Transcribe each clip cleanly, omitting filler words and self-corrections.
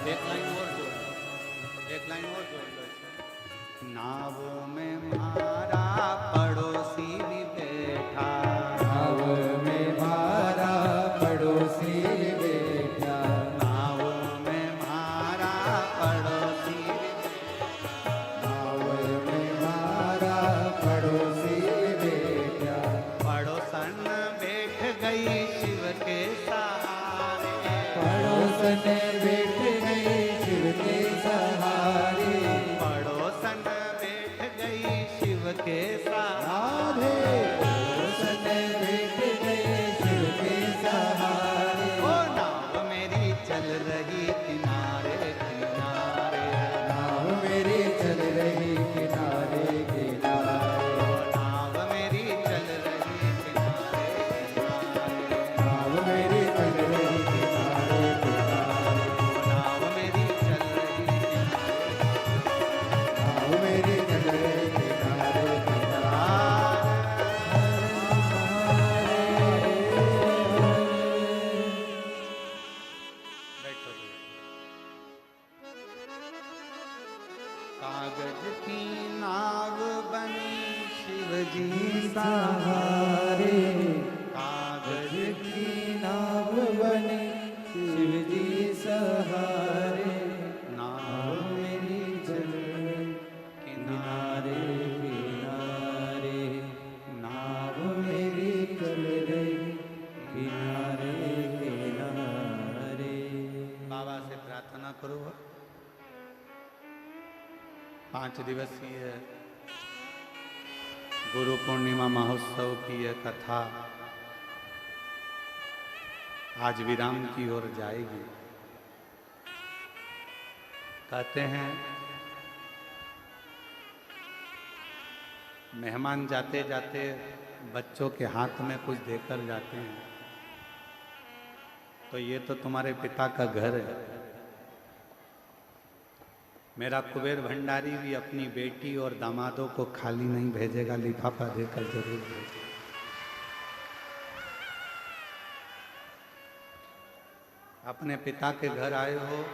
एक लाइन और जोड़ लो, एक लाइन और जोड़ लो इसमें। नाव में मारा पड़ोसी भी बैठा, नाव में मारा पड़ोसी बैठा, नाव में मारा पड़ोसी भी बैठा, नाव में मारा पड़ोसी बैठा, पड़ोसन बैठ गई शिव के सहारे, पड़ोसन बैठ गई शिव के सहारे, पड़ोसन बैठ गई शिव के सहारे, पड़ोसन बैठ गए शिव के सहारे, ओ नाव मेरी चल रही किनारे किनारे, नाव मेरी चल रही किनारे किनारे, ओ नाव मेरी चल रही किनारे किनारे, नाव मेरी चल रही किनारे किनारे, ओ नाव मेरी चल रही किनारे नाव मेरी चल रही किनारे बैठो। कागज की नाव बनी शिव जी सहारे, कागज की नाव बने शिव जी सहारे, नाव मेरी चल किनारे किनारे, नाव नाव मेरी चल रही किनारे किनारे। बाबा से प्रार्थना करो। 5 दिवसीय गुरु पूर्णिमा महोत्सव की यह कथा आज विराम की ओर जाएगी। कहते हैं मेहमान जाते जाते बच्चों के हाथ में कुछ देकर जाते हैं, तो ये तो तुम्हारे पिता का घर है। मेरा कुबेर भंडारी भी अपनी बेटी और दामादों को खाली नहीं भेजेगा, लिफाफा देकर जरूर भेजेगा। अपने पिता के घर आए हो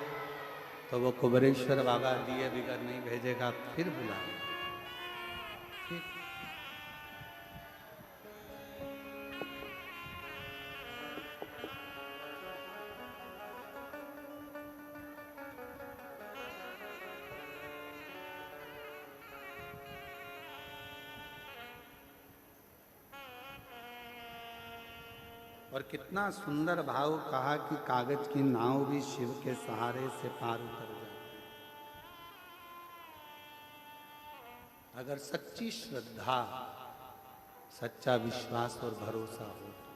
तो वो कुबेरेश्वर बाबा दिए बिगर नहीं भेजेगा, फिर बुलाएगा। ठीक। और कितना सुंदर भाव कहा कि कागज की नाव भी शिव के सहारे से पार उतर जाए। अगर सच्ची श्रद्धा, सच्चा विश्वास और भरोसा हो तो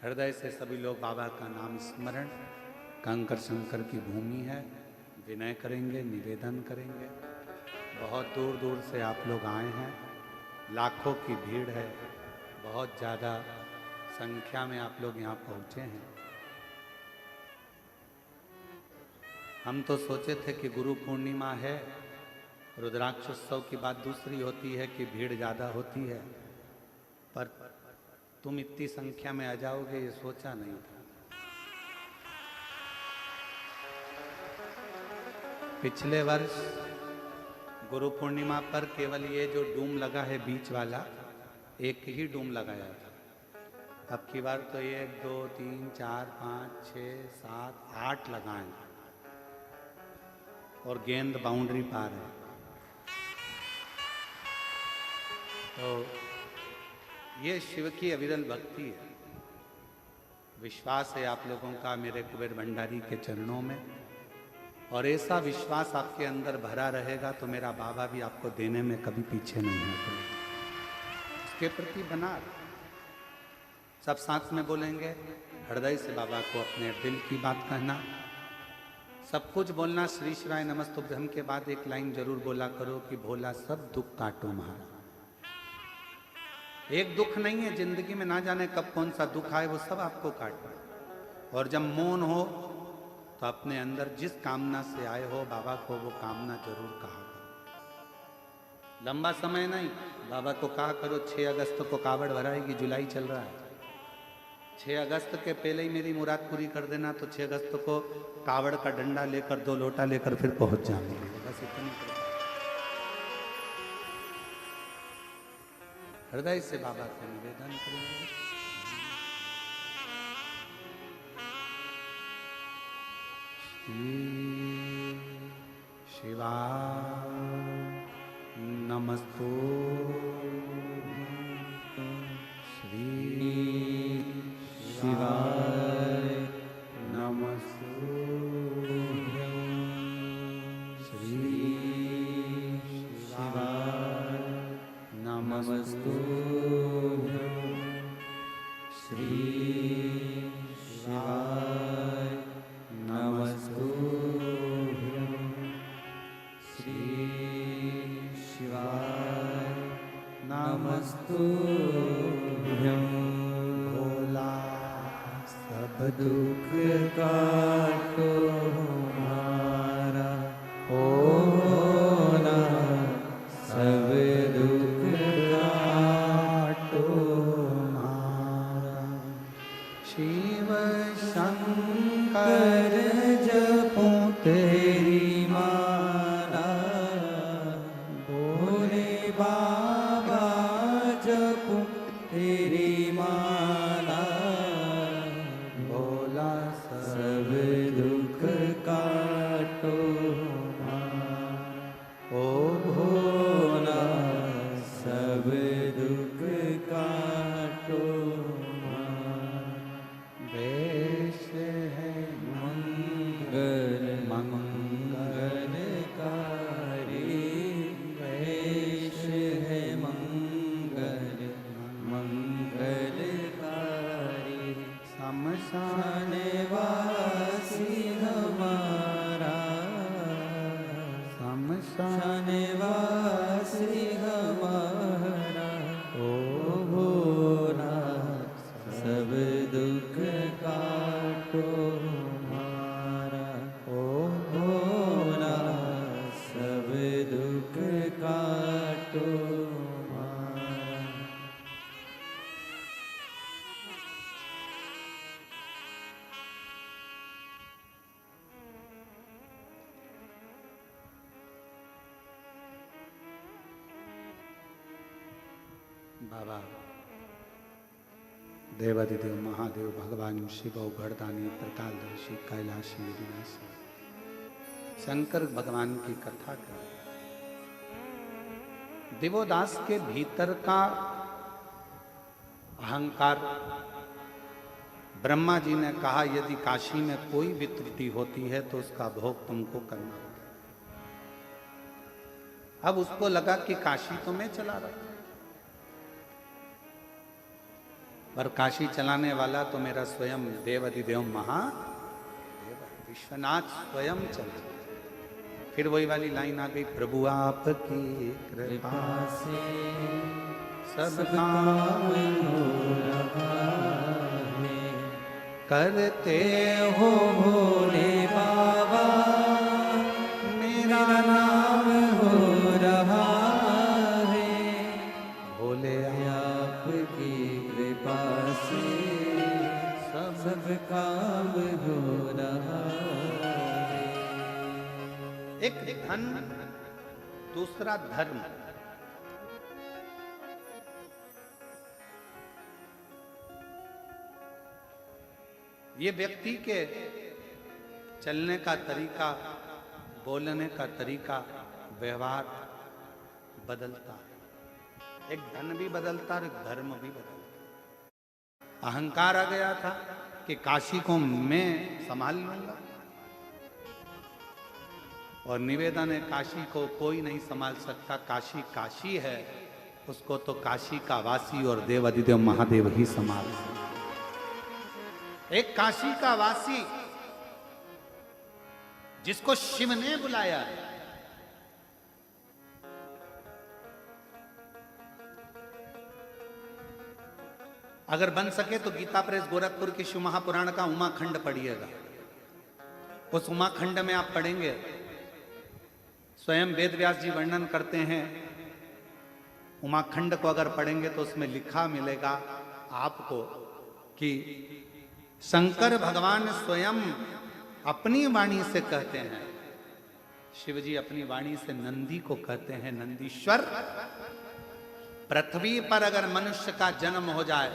हृदय से सभी लोग बाबा का नाम स्मरण, कंकर शंकर की भूमि है, विनय करेंगे, निवेदन करेंगे। बहुत दूर दूर से आप लोग आए हैं, लाखों की भीड़ है, बहुत ज़्यादा संख्या में आप लोग यहाँ पहुँचे हैं। हम तो सोचे थे कि गुरु पूर्णिमा है, रुद्राक्षोत्सव की बात दूसरी होती है कि भीड़ ज़्यादा होती है, पर तुम इतनी संख्या में आ जाओगे ये सोचा नहीं था। पिछले वर्ष गुरु पूर्णिमा पर केवल ये जो डूम लगा है बीच वाला, एक ही डूम लगाया था। अब की बार तो 1 2 3 4 5 6 7 8 लगाएं और गेंद बाउंड्री पार है। तो ये शिव की अविरल भक्ति है। विश्वास है आप लोगों का मेरे कुबेर भंडारी के चरणों में, और ऐसा विश्वास आपके अंदर भरा रहेगा तो मेरा बाबा भी आपको देने में कभी पीछे नहीं हटेगा। इसके प्रति बना रहे। सब साथ में बोलेंगे, हृदय से बाबा को अपने दिल की बात कहना, सब कुछ बोलना। श्री शिवाय नमस्तुभ्यम के बाद एक लाइन जरूर बोला करो कि भोला सब दुख काटो महारा। एक दुख नहीं है जिंदगी में, ना जाने कब कौन सा दुख आए, वो सब आपको काटना। और जब मौन हो तो अपने अंदर जिस कामना से आए हो बाबा को वो कामना जरूर कहा करो। लंबा समय नहीं, बाबा को कहा करो 6 अगस्त को कावड़ भराएगी, जुलाई चल रहा है, 6 अगस्त के पहले ही मेरी मुराद पूरी कर देना, तो 6 अगस्त को कावड़ का डंडा लेकर 2 लोटा लेकर फिर पहुंच जाऊंगी। बस इतनी हृदय से बाबा से निवेदन करेंगे। शिवा नमस्तो श्री शिवाय नमस्तु श्री शिवाय नमस्तु श्री शिवाय नमस्तु श्री शिवाय नमस्तु भोला सब दुख काटो हमारा, ओ भोला सब दुख काटो हमारा। शिव शंकर जपो तेरी माला, भोले बाबा जपो तेरी माला, भोला सब दुख काटो हमारा, ओ भोला सब दुख काटो हमारा। वेश है मंगल मंगलकारी, वेश है मंगल मंगलकारी, शमशान वासी हमारा, शमशान वासी हमारा, ओ भोला सब दुख काटो हमारा, ओ भोला सब दुख काटो हमारा। बाबा देवादिदेव महादेव भगवान शिव घड़दानी प्रकालदर्शी कैलाशी विनाशी शंकर भगवान की कथा कर। देवोदास के भीतर का अहंकार, ब्रह्मा जी ने कहा यदि काशी में कोई भी त्रुटि होती है तो उसका भोग तुमको करना होगा। अब उसको लगा कि काशी तो मैं चला रहा था, पर काशी चलाने वाला तो मेरा स्वयं देवादिदेव महादेव विश्वनाथ स्वयं चला। फिर वही वाली लाइन आ गई, प्रभु आपकी कृपा से सब काम हो रहा है, करते हो भोले बाबा मेरा नाम हो रहा है, भोले आपकी कृपा से सब काम हो रहा है। एक धन, दूसरा धर्म। ये व्यक्ति के चलने का तरीका, बोलने का तरीका, व्यवहार बदलता है। एक धन भी बदलता और एक धर्म भी बदलता। अहंकार आ गया था कि काशी को मैं संभाल लूंगा, और निवेदन है काशी को कोई नहीं संभाल सकता। काशी काशी है, उसको तो काशी का वासी और देवादिदेव महादेव ही संभाल सकते। एक काशी का वासी जिसको शिव ने बुलाया, अगर बन सके तो गीता प्रेस गोरखपुर की शिव महापुराण का उमाखंड पढ़िएगा। उस उमाखंड में आप पढ़ेंगे, स्वयं वेद व्यास जी वर्णन करते हैं। उमाखंड को अगर पढ़ेंगे तो उसमें लिखा मिलेगा आपको कि शंकर भगवान स्वयं अपनी वाणी से कहते हैं, शिव जी अपनी वाणी से नंदी को कहते हैं, नंदीश्वर पृथ्वी पर अगर मनुष्य का जन्म हो जाए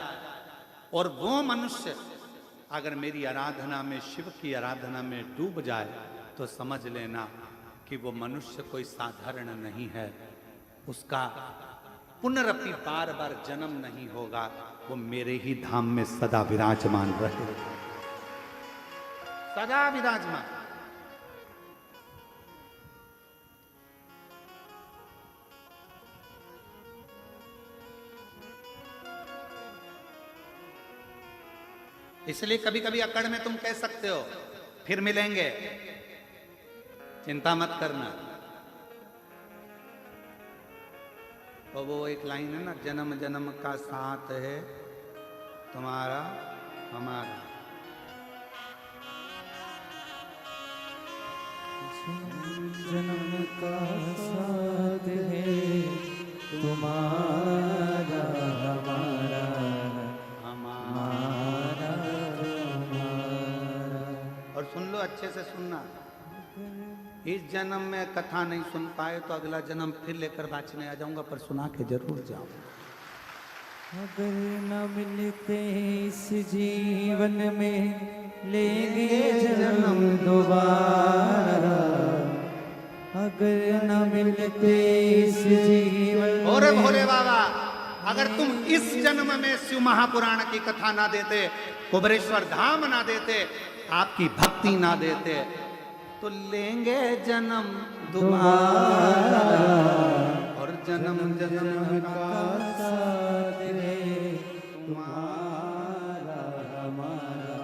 और वो मनुष्य अगर मेरी आराधना में, शिव की आराधना में डूब जाए, तो समझ लेना कि वो मनुष्य कोई साधारण नहीं है, उसका पुनरपि बार बार जन्म नहीं होगा, वो मेरे ही धाम में सदा विराजमान रहे, सदा विराजमान। इसलिए कभी कभी अकड़ में तुम कह सकते हो फिर मिलेंगे, चिंता मत करना। तो वो एक लाइन है ना, जन्म जन्म का साथ है तुम्हारा हमारा। जन्म का साथ है तुम्हारा हमारा, हमारा तुम्हारा। और सुन लो, अच्छे से सुनना, इस जन्म में कथा नहीं सुन पाए तो अगला जन्म फिर लेकर बाँचने आ जाऊंगा, पर सुना के जरूर जाऊं। अगर न मिलते इस जीवन में लेंगे जन्म दोबारा, अगर न मिलते इस जीवन। भोरे भोरे बाबा, अगर तुम इस जन्म में शिव महापुराण की कथा ना देते, कुबेरेश्वर धाम ना देते, आपकी भक्ति ना देते, तो लेंगे जन्म दोबारा और जन्म जन्म का साथ है तुम्हारा हमारा,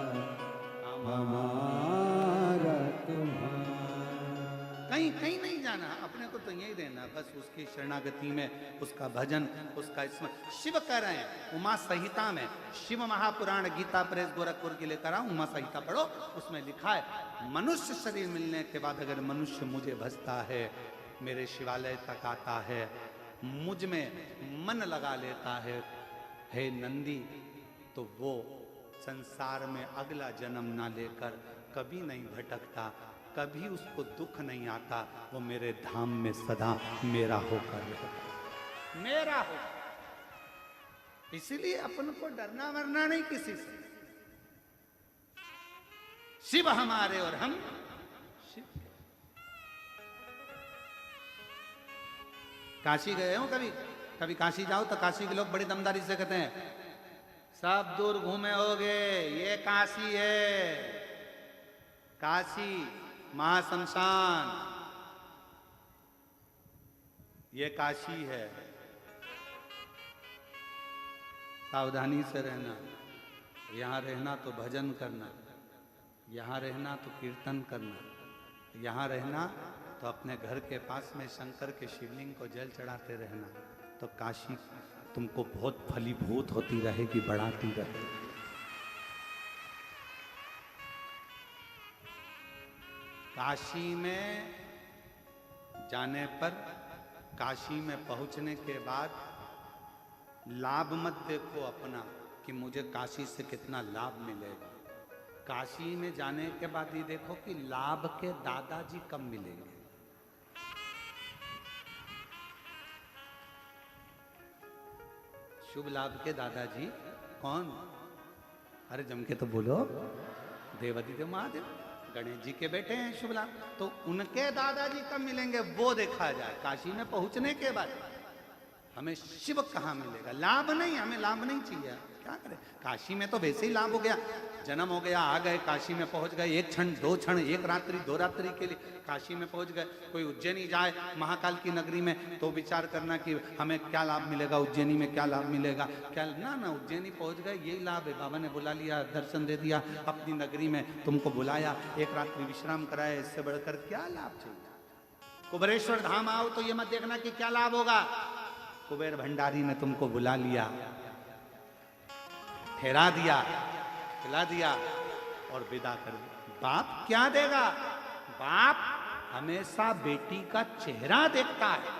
हमारा तुम्हारा। कहीं कहीं नहीं जाना, अपने को तो यही रहना, बस उसकी शरणागति में, उसका भजन, उसका स्मरण। शिव कह रहे हैं उमा संहिता में, शिव महापुराण गीता प्रेस गोरखपुर की लेकर आओ, उमा संहिता पढ़ो, उसमें लिखा है मनुष्य शरीर मिलने के बाद अगर मनुष्य मुझे भजता है, मेरे शिवालय तक आता है, मुझ में मन लगा लेता है, हे नंदी, तो वो संसार में अगला जन्म ना लेकर कभी नहीं भटकता, कभी उसको दुख नहीं आता, वो मेरे धाम में सदा मेरा होकर रहता, मेरा हो। इसीलिए अपन को डरना वरना नहीं किसी से, शिव हमारे और हम शिव। काशी गए हो कभी? कभी काशी जाओ तो काशी के लोग बड़ी दमदारी से कहते हैं, सब दूर घूमे होगे, ये काशी है, काशी महाशमशान, ये काशी है। सावधानी से रहना, यहाँ रहना तो भजन करना, यहाँ रहना तो कीर्तन करना, यहाँ रहना तो अपने घर के पास में शंकर के शिवलिंग को जल चढ़ाते रहना, तो काशी तुमको बहुत फलीभूत होती रहेगी, बढ़ाती रहेगी। काशी में जाने पर, काशी में पहुंचने के बाद लाभ मत देखो अपना कि मुझे काशी से कितना लाभ मिलेगा। काशी में जाने के बाद ही देखो कि लाभ के दादाजी कब मिलेंगे। शुभ लाभ के दादाजी कौन? अरे जम के तो बोलो, देवादिदेव महादेव, गणेश जी के बेटे हैं शुभ लाभ, तो उनके दादाजी कब मिलेंगे वो देखा जाए। काशी में पहुंचने के बाद हमें शिव कहाँ मिलेगा? लाभ नहीं, हमें लाभ नहीं चाहिए, क्या करें? काशी में तो वैसे ही लाभ हो गया, जन्म हो गया, आ गए, काशी में पहुंच गए, एक क्षण दो क्षण, एक रात्रि दो रात्रि के लिए काशी में पहुंच गए। कोई उज्जैनी जाए महाकाल की नगरी में तो विचार करना कि हमें क्या लाभ मिलेगा, उज्जैनी में क्या लाभ मिलेगा, क्या ना ना, उज्जैनी पहुंच गए यही लाभ है, बाबा ने बुला लिया, दर्शन दे दिया, अपनी नगरी में तुमको बुलाया, एक रात्रि विश्राम कराया, इससे बढ़कर क्या लाभ चाहिए? कुबेरेश्वर धाम आओ तो ये मत देखना कि क्या लाभ होगा। कुबेर भंडारी ने तुमको बुला लिया, ठहरा दिया, खिला दिया और विदा कर दिया। बाप क्या देगा? बाप हमेशा बेटी का चेहरा देखता है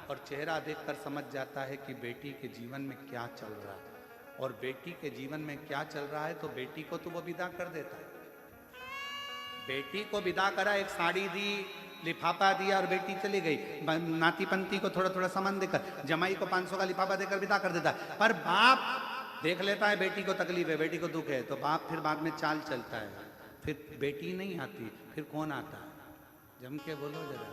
और चेहरा देखकर समझ जाता है कि बेटी के जीवन में क्या चल रहा है। और बेटी के जीवन में क्या चल रहा है, तो बेटी को तो वो विदा कर देता है। बेटी को विदा करा, एक साड़ी दी, लिफाफा दिया और बेटी चली गई। नाती पंती को थोड़ा थोड़ा सामान देकर, जमाई को 500 का लिफाफा देकर विदा कर देता है। पर बाप देख लेता है बेटी को तकलीफ है, बेटी को दुख है, तो बाप फिर बाद में चाल चलता है। फिर बेटी नहीं आती, फिर कौन आता है? जम के बोलो जरा,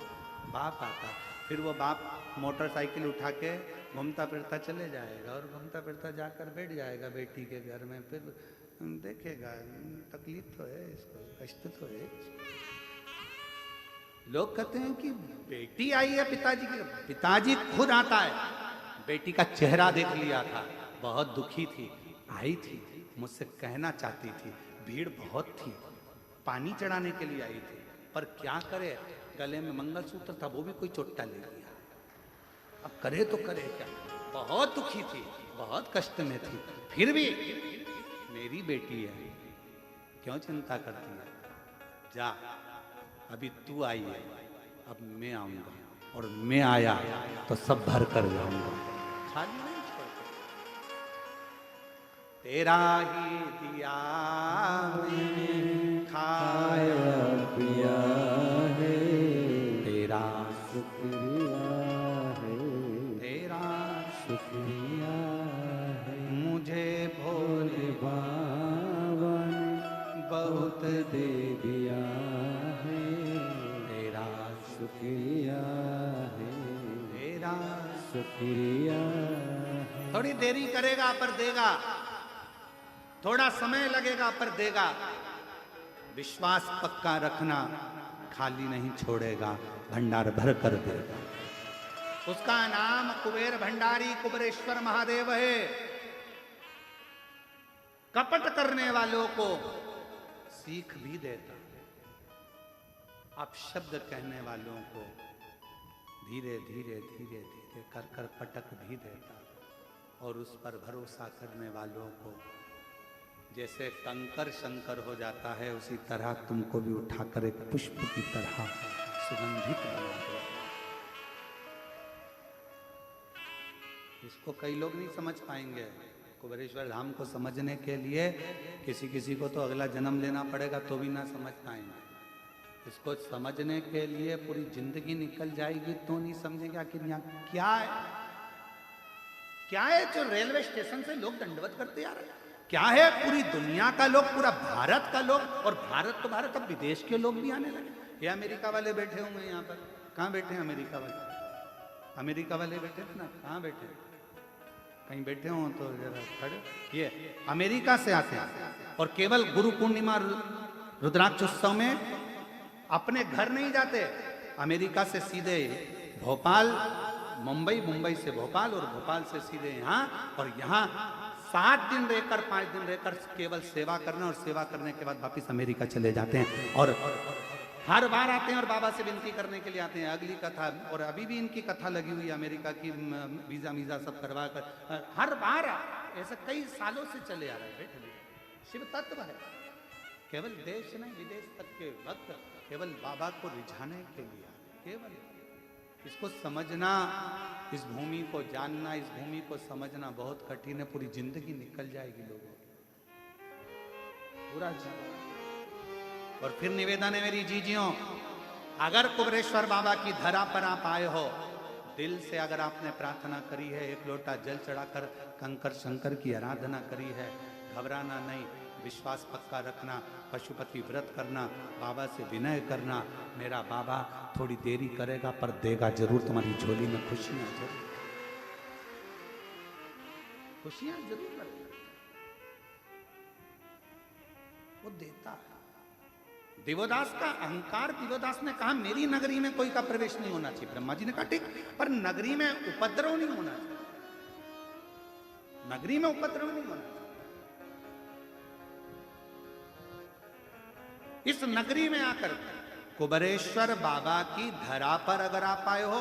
बाप आता। फिर वो बाप मोटरसाइकिल उठा के घूमता फिरता चले जाएगा और घूमता फिरता जाकर बैठ जाएगा बेटी के घर में। फिर देखेगा तकलीफ तो है इसको, कष्ट तो है इसको। लोग कहते हैं कि बेटी आई है पिताजी की, पिताजी खुद आता है। बेटी का चेहरा देख लिया था, बहुत दुखी थी, आई थी, मुझसे कहना चाहती थी, भीड़ बहुत थी, पानी चढ़ाने के लिए आई थी, पर क्या करे, गले में मंगलसूत्र था, वो भी कोई चोट्टा ले लिया। अब करे तो करे क्या, बहुत दुखी थी, बहुत कष्ट में थी, फिर भी मेरी बेटी है, क्यों चिंता करती है? जा, अभी तू आई है, अब मैं आऊंगा, और मैं आया तो सब भर कर जाऊंगा, खाली नहीं छोड़ता। तेरा ही दिया मैंने खाया पिया है, तेरा शुक्रिया है, तेरा शुक्रिया है। मुझे भोले बाबा ने बहुत दे दिया है, तेरा शुक्रिया है, तेरा। शुक्रिया है। थोड़ी देरी करेगा पर देगा, थोड़ा समय लगेगा पर देगा। विश्वास पक्का रखना, खाली नहीं छोड़ेगा, भंडार भर कर देगा। उसका नाम कुबेर भंडारी कुबेरेश्वर महादेव है। कपट करने वालों को सीख भी देता, अपशब्द कहने वालों को धीरे धीरे धीरे धीरे कर कर पटक भी देता, और उस पर भरोसा करने वालों को जैसे कंकर शंकर हो जाता है, उसी तरह तुमको भी उठाकर एक पुष्प की तरह सुगंधित बना दे। इसको कई लोग नहीं समझ पाएंगे। कुबेरेश्वर धाम को समझने के लिए किसी किसी को तो अगला जन्म लेना पड़ेगा, तो भी ना समझ पाएंगे। इसको समझने के लिए पूरी जिंदगी निकल जाएगी तो नहीं समझेंगे आखिर यहाँ क्या है। क्या है जो रेलवे स्टेशन से लोग दंडवत करते आ रहे हैं? क्या है पूरी दुनिया का लोग, पूरा भारत का लोग, और भारत तो भारत, अब विदेश के लोग भी आने लगे। ये अमेरिका वाले बैठे हुए हैं यहाँ पर, कहाँ बैठे हैं अमेरिका वाले? अमेरिका वाले बैठे थे ना, कहाँ बैठे? कहीं बैठे हो तो जरा खड़े। ये अमेरिका से आते हैं और केवल गुरु पूर्णिमा रुद्राक्षोत्सव में अपने घर नहीं जाते, अमेरिका से सीधे भोपाल, मुंबई, मुंबई से भोपाल, और भोपाल से सीधे यहाँ, और यहाँ 7 दिन रहकर 5 दिन रहकर केवल सेवा करना, और सेवा करने के बाद वापिस अमेरिका चले जाते हैं। और हर बार आते हैं और बाबा से विनती करने के लिए आते हैं। अगली कथा, और अभी भी इनकी कथा लगी हुई है अमेरिका की, वीजा वीजा सब करवा कर हर बार ऐसे कई सालों से चले आ रहे हैं। बैठे शिव तत्व है, केवल देश नहीं विदेश तक के वक्त केवल बाबा को रिझाने के लिए, केवल इसको समझना, इस भूमि को जानना, इस भूमि को समझना बहुत कठिन है। पूरी जिंदगी निकल जाएगी लोगों की, पूरा जीवन। और फिर निवेदन है मेरी जीजियों, अगर कुबेरेश्वर बाबा की धरा पर आप आए हो, दिल से अगर आपने प्रार्थना करी है, एक लोटा जल चढ़ाकर कंकर शंकर की आराधना करी है, घबराना नहीं, विश्वास पक्का रखना, पशुपति व्रत करना, बाबा से विनय करना। मेरा बाबा थोड़ी देरी करेगा पर देगा जरूर, तुम्हारी झोली में खुशियां जरूर, खुशियां जरूर करेगा, वो देता है। देवदास का अहंकार, देवदास ने कहा मेरी नगरी में कोई का प्रवेश नहीं होना चाहिए। ब्रह्मा जी ने कहा ठीक, पर नगरी में उपद्रव नहीं होना चाहिए, नगरी में उपद्रव नहीं होना चाहिए। इस नगरी में आकर कुबेरेश्वर बाबा की धरा पर अगर आप आए हो,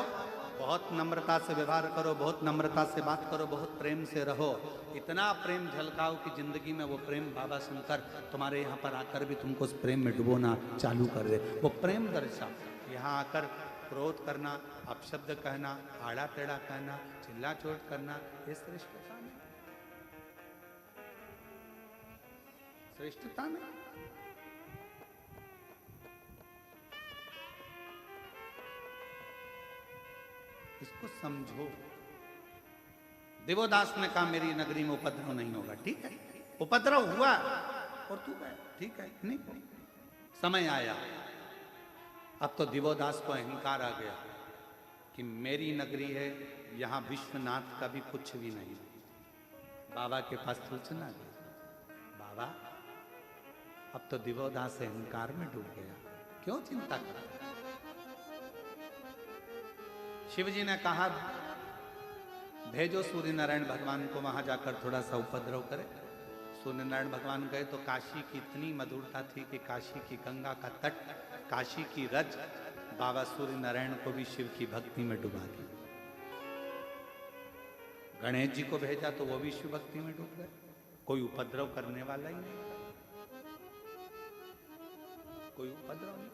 बहुत नम्रता से व्यवहार करो, बहुत नम्रता से बात करो, बहुत प्रेम से रहो, इतना प्रेम झलकाओ कि जिंदगी में वो प्रेम बाबा शंकर तुम्हारे यहाँ पर आकर भी तुमको उस प्रेम में डुबोना चालू कर दे। वो प्रेम दर्शा, यहाँ आकर क्रोध करना, अपशब्द कहना, आड़ा टेढ़ा कहना, चिल्ला चोट करना, ये श्रेष्ठता नहीं। श्रेष्ठता में। इसको समझो। देवोदास ने कहा मेरी नगरी में उपद्रव नहीं होगा। ठीक है, उपद्रव हुआ और तू गया, ठीक है, नहीं समय आया। अब तो दिवोदास को अहंकार आ गया कि मेरी नगरी है, यहां विश्वनाथ का भी कुछ भी नहीं। बाबा के पास सूचना गई, बाबा अब तो दिवोदास अहंकार में डूब गया, क्यों चिंता करता? शिवजी ने कहा भेजो सूर्य नारायण भगवान को, वहां जाकर थोड़ा सा उपद्रव करे। सूर्य नारायण भगवान गए तो काशी की इतनी मधुरता थी कि काशी की गंगा का तट, काशी की रज बाबा सूर्य नारायण को भी शिव की भक्ति में डुबा दी। गणेश जी को भेजा तो वो भी शिव भक्ति में डूब गए। कोई उपद्रव करने वाला ही नहीं, कोई उपद्रव नहीं।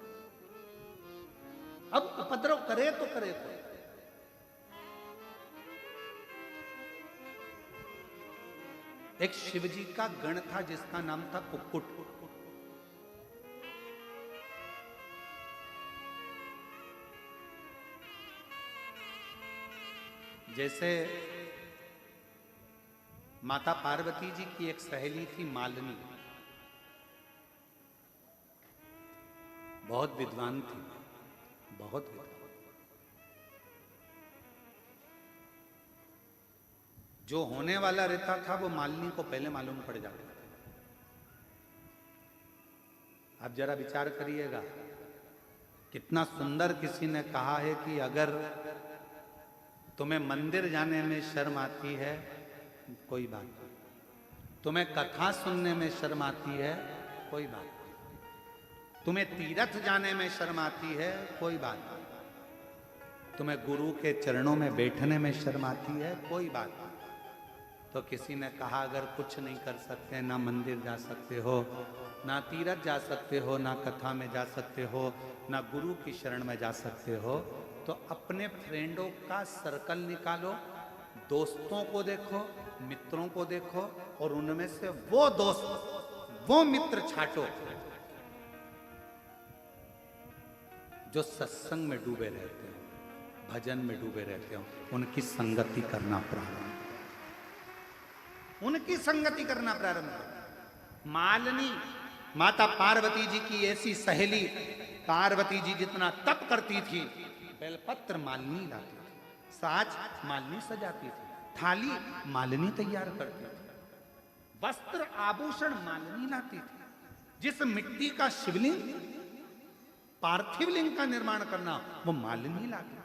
अब उपद्रव करे तो करे तो एक शिवजी का गण था जिसका नाम था कुक्कुट। जैसे माता पार्वती जी की एक सहेली थी मालिनी, बहुत विद्वान थी, बहुत विद्वान। जो होने वाला रहता था वो मालिनी को पहले मालूम पड़ जाता था। आप जरा विचार करिएगा, कितना सुंदर किसी ने कहा है कि अगर तुम्हें मंदिर जाने में शर्म आती है कोई बात नहीं, तुम्हें कथा सुनने में शर्म आती है कोई बात नहीं, तुम्हें तीर्थ जाने में शर्म आती है कोई बात नहीं, तुम्हें गुरु के चरणों में बैठने में शर्म आती है कोई बात नहीं। तो किसी ने कहा अगर कुछ नहीं कर सकते, ना मंदिर जा सकते हो, ना तीर्थ जा सकते हो, ना कथा में जा सकते हो, ना गुरु की शरण में जा सकते हो, तो अपने फ्रेंडों का सर्कल निकालो, दोस्तों को देखो, मित्रों को देखो और उनमें से वो दोस्त, वो मित्र छांटो जो सत्संग में डूबे रहते हो, भजन में डूबे रहते हो, उनकी संगति करना प्रारंभ, उनकी संगति करना प्रारंभ करो। मालिनी माता पार्वती जी की ऐसी सहेली, पार्वती जी जितना तप करती थी, बेलपत्र मालिनी लाती थी, साज मालिनी सजाती थी, थाली मालिनी तैयार करती थी, वस्त्र आभूषण मालिनी लाती थी। जिस मिट्टी का शिवलिंग, पार्थिव लिंग का निर्माण करना वो मालिनी लाती थी।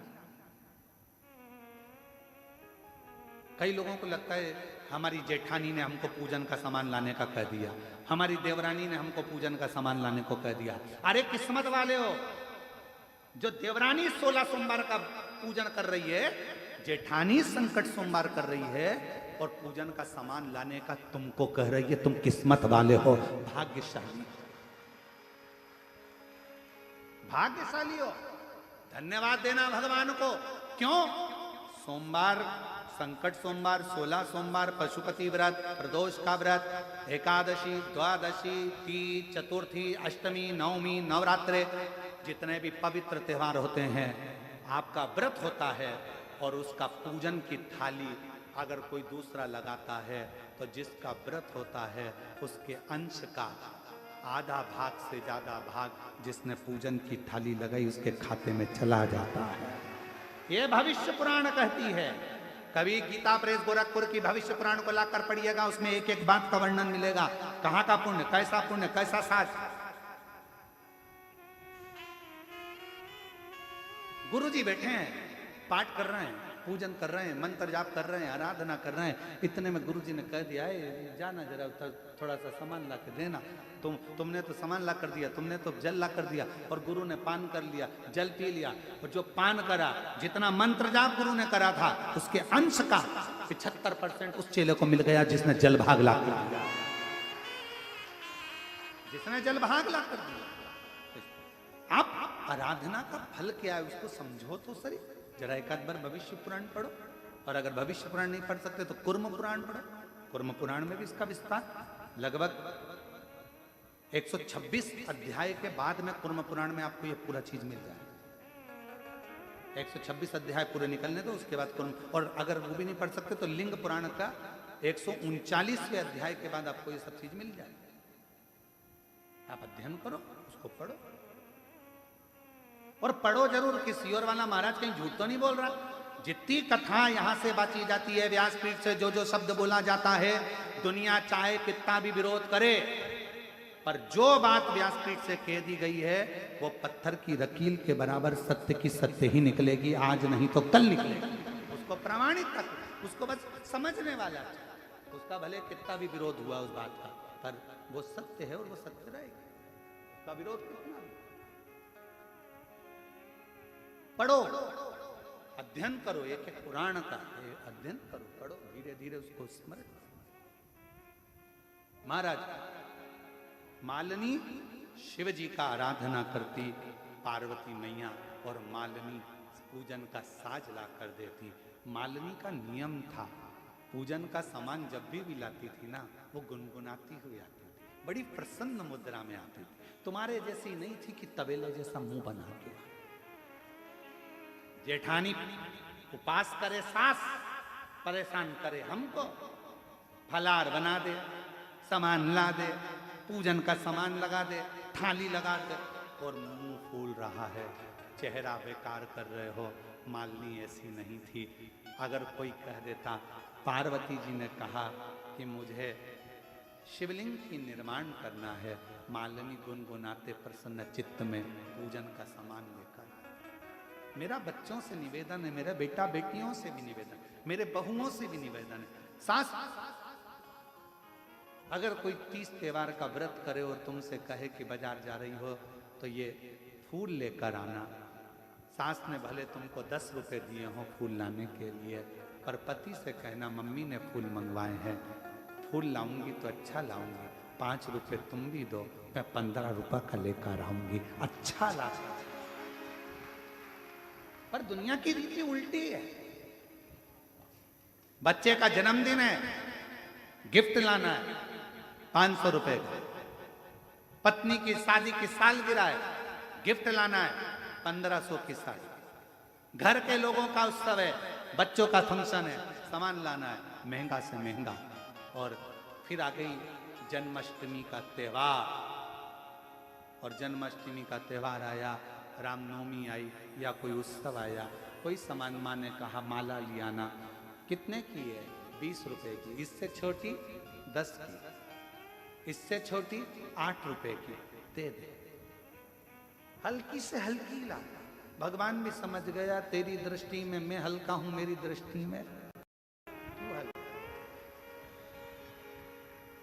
कई लोगों को लगता है हमारी जेठानी ने हमको पूजन का सामान लाने का कह दिया, हमारी देवरानी ने हमको पूजन का सामान लाने को कह दिया। अरे किस्मत वाले हो, जो देवरानी 16 सोमवार का पूजन कर रही है, जेठानी संकट सोमवार कर रही है और पूजन का सामान लाने का तुमको कह रही है, तुम किस्मत वाले हो, भाग्यशाली, भाग्यशाली हो। धन्यवाद देना भगवान को। क्यों? सोमवार, संकट सोमवार, 16 सोमवार, पशुपति व्रत, प्रदोष का व्रत, एकादशी, द्वादशी, तीज, चतुर्थी, अष्टमी, नवमी, नवरात्रे, जितने भी पवित्र त्योहार होते हैं, आपका व्रत होता है और उसका पूजन की थाली अगर कोई दूसरा लगाता है तो जिसका व्रत होता है उसके अंश का आधा भाग से ज्यादा भाग जिसने पूजन की थाली लगाई उसके खाते में चला जाता है। ये भविष्य पुराण कहती है। कभी गीता प्रेस गोरखपुर की भविष्य पुराण को लाकर पढ़िएगा, उसमें एक एक बात का वर्णन मिलेगा, कहाँ का पुण्य, कैसा साज। गुरुजी बैठे हैं, पाठ कर रहे हैं, पूजन कर रहे हैं, मंत्र जाप कर रहे हैं, आराधना कर रहे हैं, इतने में गुरुजी ने कह दिया है जाना जरा थोड़ा सा सामान ला के देना। तुमने तो सामान ला कर दिया, तुमने तो जल ला कर दिया, और गुरु ने पान कर लिया, जल पी लिया, और जो पान करा, जितना मंत्र जाप गुरु ने करा था उसके अंश का 75% उस चेले को मिल गया जिसने जल भाग ला कर दिया, जिसने जल भाग ला कर दिया। आप आराधना का फल क्या है उसको समझो तो सही। जरा एक आध बार भविष्य पुराण पढ़ो, और अगर भविष्य पुराण नहीं पढ़ सकते तो कुर्म पुराण पढ़ो। कुर्म पुराण में भी इसका विस्तार लगभग 126 अध्याय के बाद में कुर्म पुराण में आपको ये पूरा चीज मिल जाए। 126 अध्याय पूरे निकलने दो, उसके बाद कुर्म। और अगर वो भी नहीं पढ़ सकते तो लिंग पुराण का 139वें अध्याय के बाद आपको ये सब चीज मिल जाएगी। आप अध्ययन करो, उसको पढ़ो, और पढ़ो जरूर। किसी और वाला महाराज कहीं झूठ तो नहीं बोल रहा। जितनी कथा यहां से बांटी जाती है व्यासपीठ से, जो जो शब्द बोला जाता है, दुनिया चाहे कितना भी विरोध करे, पर जो बात व्यासपीठ से कह दी गई है वो पत्थर की लकीर के बराबर सत्य की सत्य ही निकलेगी, आज नहीं तो कल निकलेगी। उसको प्रमाणित कर, उसको बस समझने वाला, उसका भले कितना भी विरोध हुआ उस बात का, पर वो सत्य है और वो सत्य रहेगा। उसका विरोध कितना भी। पढ़ो, अध्ययन करो, एक एक पुराण का अध्ययन करो, पढ़ो, धीरे धीरे उसको स्मरण। महाराज मालिनी शिव जी का आराधना करती, पार्वती मैया, और मालिनी पूजन का साज ला कर देती। मालिनी का नियम था, पूजन का सामान जब भी लाती थी ना, वो गुनगुनाती हुई आती थी, बड़ी प्रसन्न मुद्रा में आती थी। तुम्हारे जैसी नहीं थी कि तबेले जैसा मुंह बना के। जेठानी उपास करे, सास परेशान करे हमको, फलार बना दे, सामान ला दे, पूजन का सामान लगा दे, थाली लगा दे, और मुंह फूल रहा है, चेहरा बेकार कर रहे हो। मालिनी ऐसी नहीं थी। अगर कोई कह देता, पार्वती जी ने कहा कि मुझे शिवलिंग की निर्माण करना है, मालिनी गुनगुनाते प्रसन्न चित्त में पूजन का सामान लेकर। मेरा बच्चों से निवेदन है, मेरे बेटा बेटियों से भी निवेदन, मेरे बहुओं से भी निवेदन है। सास, अगर कोई 30 त्योहार का व्रत करे और तुमसे कहे कि बाजार जा रही हो तो ये फूल लेकर आना। सास ने भले तुमको 10 रुपए दिए हो फूल लाने के लिए, पर पति से कहना मम्मी ने फूल मंगवाए हैं, फूल लाऊंगी तो अच्छा लाऊंगी, 5 रुपए तुम भी दो, मैं 15 रुपए का लेकर आऊंगी, अच्छा ला। पर दुनिया की रीति उल्टी है। बच्चे का जन्मदिन है, गिफ्ट लाना है 500 रुपए का। पत्नी की शादी की सालगिरह है, गिफ्ट लाना है 1500 की साड़ी। घर के लोगों का उत्सव है, बच्चों का फंक्शन है, सामान लाना है महंगा से महंगा। और फिर आ गई जन्माष्टमी का त्योहार, और जन्माष्टमी का त्योहार आया, रामनवमी आई या कोई उत्सव आया, कोई सामान माँ ने कहा माला लियाना, कितने की है? 20 रुपए की। इससे छोटी 10 की, इससे छोटी 8 रुपए की, दे दे। हल्की से हल्की ला। भगवान भी समझ गया तेरी दृष्टि में मैं हल्का हूं, मेरी दृष्टि में तू हल्का,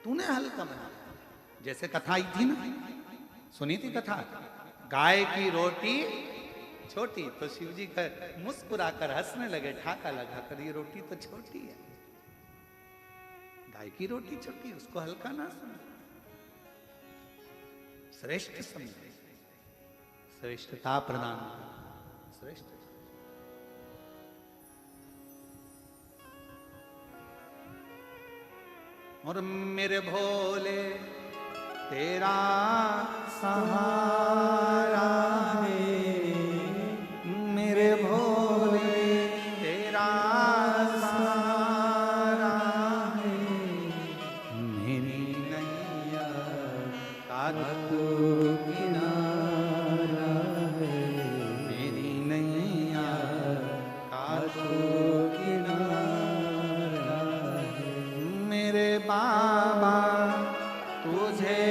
तूने हल्का बना। जैसे कथा आई थी ना, सुनी थी कथा, गाय की रोटी छोटी, तो शिवजी का मुस्कुराकर हंसने लगे, ठाका लगाकर, ये रोटी तो छोटी है, गाय की रोटी छोटी, उसको हल्का ना समझ, श्रेष्ठ समझे, श्रेष्ठता प्रदान, श्रेष्ठ। और मेरे भोले तेरा सहारा है, मेरे भोले तेरा सहारा है, मेरी नैया का तू किनारा है, मेरी नैया का तू किनारा है। मेरे बाबा तुझे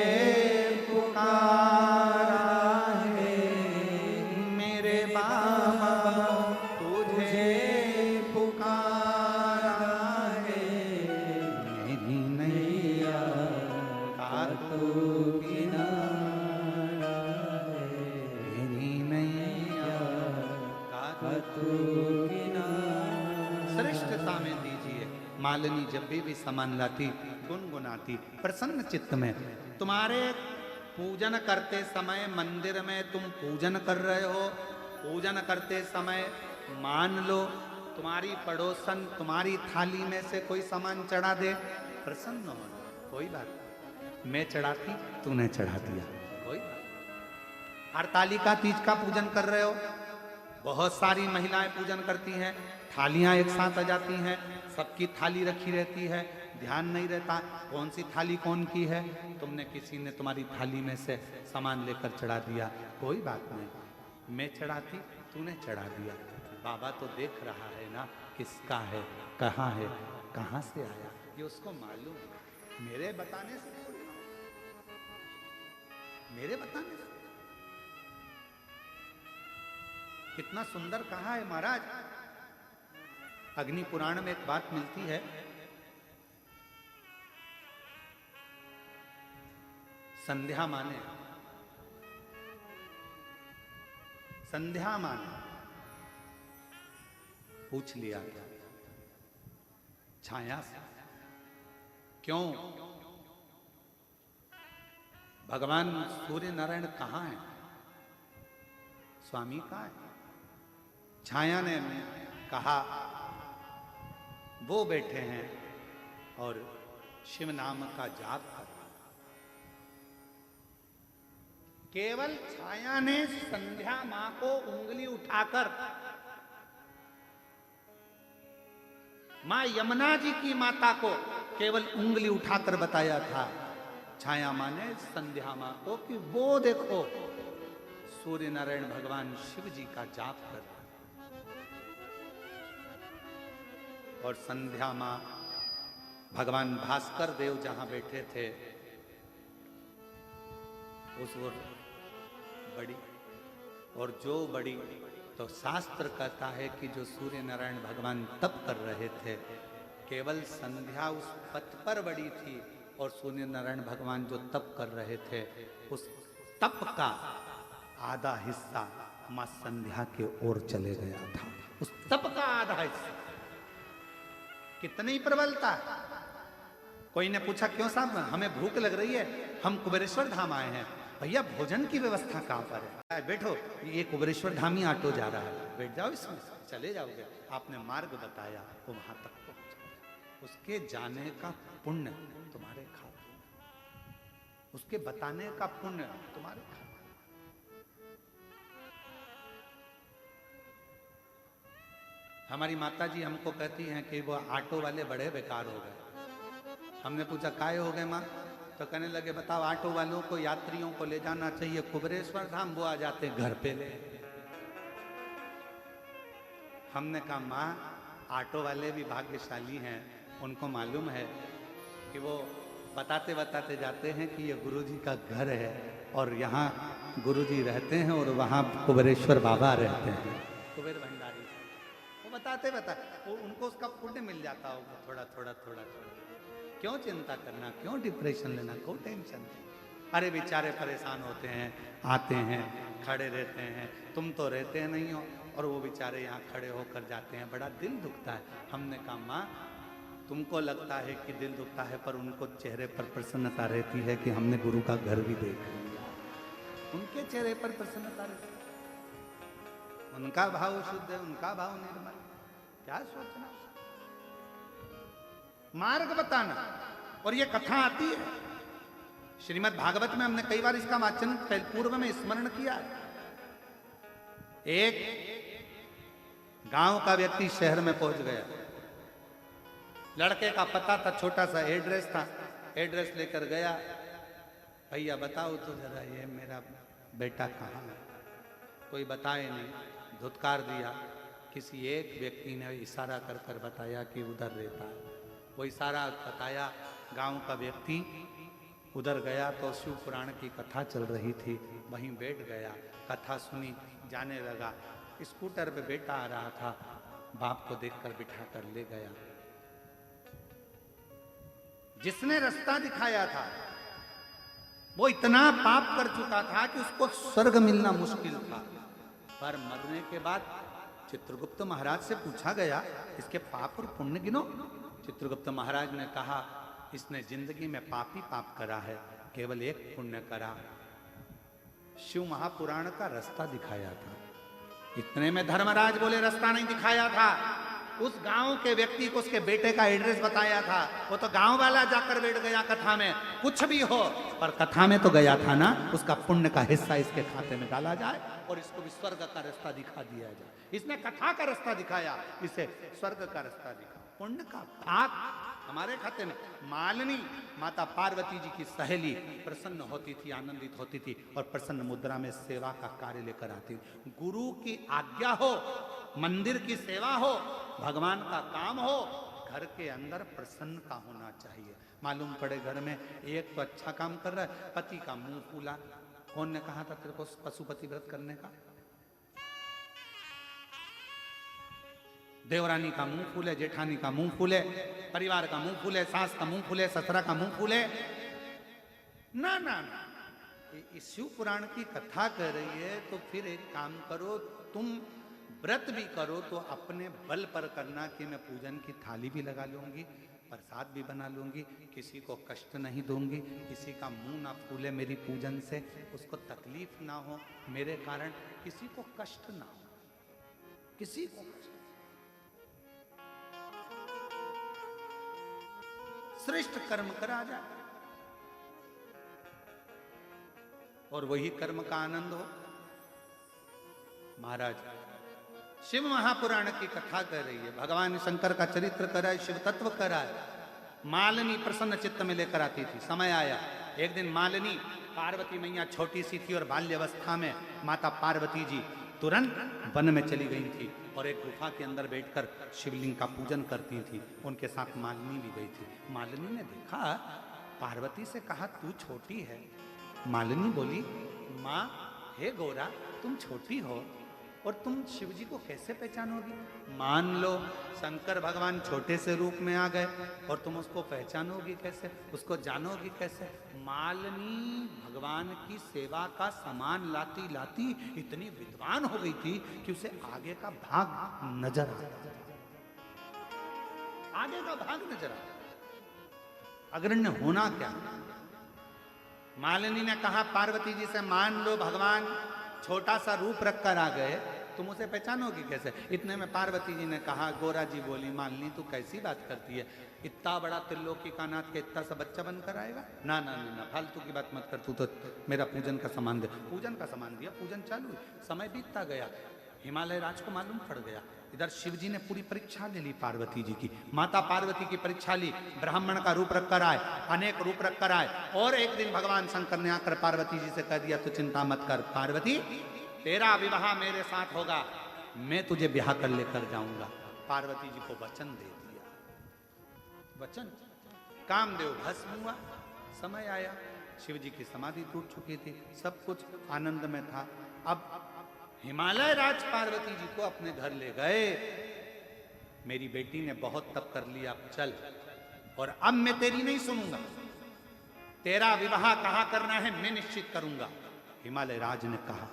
पुकारा है, मेरे बाबा तुझे पुकारा है, मेरी नैया का तू किनारा है, मेरी नैया का तू किनारा। श्रेष्ठता में दीजिए। मालिनी जब भी सामान लाती, गुनगुनाती, प्रसन्न चित्त में। तुम्हारे पूजन करते समय मंदिर में तुम पूजन कर रहे हो, पूजन करते समय मान लो तुम्हारी पड़ोसन तुम्हारी थाली में से कोई सामान चढ़ा दे, प्रसन्न हो, कोई बात नहीं। मैं चढ़ाती तूने चढ़ा दिया, कोई बात। हरतालिका तीज का पूजन कर रहे हो, बहुत सारी महिलाएं पूजन करती हैं, थालियां एक साथ आ जाती हैं, सबकी थाली रखी रहती है, ध्यान नहीं रहता कौन सी थाली कौन की है। तुमने किसी ने तुम्हारी थाली में से सामान लेकर चढ़ा दिया, कोई बात नहीं, मैं चढ़ाती तूने चढ़ा दिया। बाबा तो देख रहा है ना किसका है, कहाँ से आया, ये उसको मालूम है। मेरे बताने से थोड़ी ना, मेरे बताने से। कितना सुंदर कहा है महाराज। अग्नि पुराण में एक बात मिलती है, संध्या माने पूछ लिया था छाया से, क्यों भगवान सूर्य नारायण कहाँ है, स्वामी कहाँ है। छाया ने कहा वो बैठे हैं और शिव नाम का जाप कर रहा। केवल छाया ने संध्या मां को उंगली उठाकर मां यमुना जी की माता को केवल उंगली उठाकर बताया था छाया मां ने संध्या मां को कि वो देखो सूर्य नारायण भगवान शिव जी का जाप कर रहे। और संध्या मां भगवान भास्कर देव जहां बैठे थे उस ओर बड़ी, और जो बड़ी तो शास्त्र कहता है कि जो सूर्य नारायण भगवान तप कर रहे थे, केवल संध्या उस पथ पर बड़ी थी और सूर्य नारायण भगवान जो तप कर रहे थे उस तप का आधा हिस्सा मां संध्या के ओर चले गया था। उस तप का आधा हिस्सा, कितनी प्रबलता। कोई ने पूछा क्यों साहब हमें भूख लग रही है, हम कुबेरेश्वर धाम आए हैं। भैया भोजन की व्यवस्था कहाँ पर है, बैठो, ये कुबेरेश्वर धाम ही ऑटो जा रहा है, बैठ जाओ इसमें, चले जाओगे। आपने मार्ग बताया वो वहां तक पहुंच, उसके जाने का पुण्य तुम्हारे खाते, उसके बताने का पुण्य तुम्हारे खाते। हमारी माता जी हमको कहती हैं कि वो ऑटो वाले बड़े बेकार हो गए। हमने पूछा काहे हो गए माँ, तो कहने लगे बताओ ऑटो वालों को यात्रियों को ले जाना चाहिए कुबेरेश्वर धाम, वो आ जाते घर पे ले। हमने कहा माँ ऑटो वाले भी भाग्यशाली हैं, उनको मालूम है कि वो बताते बताते जाते हैं कि ये गुरुजी का घर है और यहाँ गुरुजी रहते हैं और वहाँ कुबेरेश्वर बाबा रहते हैं, कुबेर भंडारी। वो बताते बताते उनको उसका पुण्य मिल जाता होगा थोड़ा थोड़ा थोड़ा थोड़ा। क्यों चिंता करना, क्यों डिप्रेशन लेना, क्यों टेंशन। अरे बेचारे परेशान होते हैं, आते हैं, खड़े रहते हैं, तुम तो रहते नहीं हो और वो बेचारे यहाँ खड़े होकर जाते हैं, बड़ा दिल दुखता है। हमने कहा माँ तुमको लगता है कि दिल दुखता है, पर उनको चेहरे पर प्रसन्नता रहती है कि हमने गुरु का घर भी देख लिया। उनके चेहरे पर प्रसन्नता रहती है, उनका भाव शुद्ध है, उनका भाव निर्मल। क्या सोचना, मार्ग बताना। और ये कथा आती है श्रीमद् भागवत में, हमने कई बार इसका वाचन पूर्व में स्मरण किया। एक गांव का व्यक्ति शहर में पहुंच गया, लड़के का पता था, छोटा सा एड्रेस था, एड्रेस लेकर गया, भैया बताओ तो जरा ये मेरा बेटा कहाँ है। कोई बताए नहीं, धुतकार दिया। किसी एक व्यक्ति ने इशारा कर कर बताया कि उधर रहता है। वो इशारा बताया, गांव का व्यक्ति उधर गया तो शिव पुराण की कथा चल रही थी, वहीं बैठ गया, कथा सुनी, जाने लगा। स्कूटर पे बेटा आ रहा था, बाप को देखकर बिठा कर ले गया। जिसने रास्ता दिखाया था वो इतना पाप कर चुका था कि उसको स्वर्ग मिलना मुश्किल था। पर मरने के बाद चित्रगुप्त महाराज से पूछा गया इसके पाप और पुण्य गिनो। चित्रगुप्त महाराज ने कहा इसने जिंदगी में पाप ही पाप करा है, केवल एक पुण्य करा, शिव महापुराण का रास्ता दिखाया था। इतने में धर्मराज बोले रास्ता नहीं दिखाया था, उस गांव के व्यक्ति को उसके बेटे का एड्रेस बताया था, वो तो गांव वाला जाकर बैठ गया कथा में। कुछ भी हो पर कथा में तो गया था ना, उसका पुण्य का हिस्सा इसके खाते में डाला जाए और इसको भी स्वर्ग का रास्ता दिखा दिया जाए। इसने कथा का रास्ता दिखाया, इसे स्वर्ग का रास्ता दिखा, पुण्य का भाग हमारे खाते में। मालिनी माता पार्वती जी की सहेली प्रसन्न होती थी, आनंदित होती थी और प्रसन्न मुद्रा में सेवा का कार्य लेकर आती। गुरु की आज्ञा हो, मंदिर की सेवा हो, भगवान का काम हो, घर के अंदर प्रसन्नता होना चाहिए। मालूम पड़े घर में एक तो अच्छा काम कर रहा है, पति का मुंह फूला। कौन ने कहा था तेरे को पशुपति व्रत करने का? देवरानी का मुंह फूले, जेठानी का मुंह फूले, परिवार का मुंह फूले, सास का मुंह फूले, ससुरा का मुंह फूले। ना ना ना, इस शिव पुराण की कथा कर रही है तो फिर एक काम करो, तुम व्रत भी करो तो अपने बल पर करना कि मैं पूजन की थाली भी लगा लूंगी, प्रसाद भी बना लूंगी, किसी को कष्ट नहीं दूंगी, किसी का मुंह ना फूले मेरी पूजन से, उसको तकलीफ ना हो मेरे कारण, किसी को कष्ट ना हो, किसी को कष्ट। श्रेष्ठ कर्म करा जाए और वही कर्म का आनंद हो। महाराज शिव महापुराण की कथा कर रही है, भगवान शंकर का चरित्र कराए, शिव तत्व कराए। मालिनी प्रसन्न चित्त में लेकर आती थी। समय आया एक दिन, मालिनी पार्वती मैया छोटी सी थी और बाल्यावस्था में माता पार्वती जी तुरंत वन में चली गई थी और एक गुफा के अंदर बैठकर शिवलिंग का पूजन करती थी। उनके साथ मालिनी भी गई थी। मालिनी ने देखा, पार्वती से कहा तू छोटी है। मालिनी बोली, माँ हे गौरा, तुम छोटी हो और तुम शिव जी को कैसे पहचानोगी? मान लो शंकर भगवान छोटे से रूप में आ गए और तुम उसको पहचानोगी कैसे, उसको जानोगी कैसे? मालिनी भगवान की सेवा का सामान लाती लाती इतनी विद्वान हो गई थी कि उसे आगे का भाग नजर आ गया, आगे का भाग नजर आ गया। अग्रण्य होना क्या? मालिनी ने कहा पार्वती जी से, मान लो भगवान छोटा सा रूप रखकर आ गए, तुम उसे पहचानोगी कैसे? इतने में पार्वती जी ने कहा, गोरा जी बोली, मालिनी तू कैसी बात करती है, इतना बड़ा त्रिलोकी का नाथ के इतना सा बच्चा बनकर आएगा? ना ना ना ना, फालतू की बात मत कर, तू तो मेरा पूजन का सामान दे। पूजन का सामान दिया, पूजन चालू। समय बीतता गया, हिमालय राज को मालूम पड़ गया। इधर शिव जी ने पूरी परीक्षा ले ली पार्वती जी की। माता पार्वती की परीक्षा ली, ब्राह्मण का रूप रखकर आए, अनेक रूप रखकर आए और एक दिन भगवान शंकर ने आकर पार्वती जी से कह दिया, तो चिंता मत कर पार्वती, तेरा विवाह मेरे साथ होगा, मैं तुझे ब्याह कर लेकर जाऊंगा। पार्वती जी को वचन दे दिया, वचन। कामदेव भस्म हुआ। समय आया, शिव जी की समाधि टूट चुकी थी, सब कुछ आनंद में था। अब हिमालय राज पार्वती जी को अपने घर ले गए। मेरी बेटी ने बहुत तप कर लिया, अब चल, और अब मैं तेरी नहीं सुनूंगा, तेरा विवाह कहाँ करना है मैं निश्चित करूंगा। हिमालय राज ने कहा,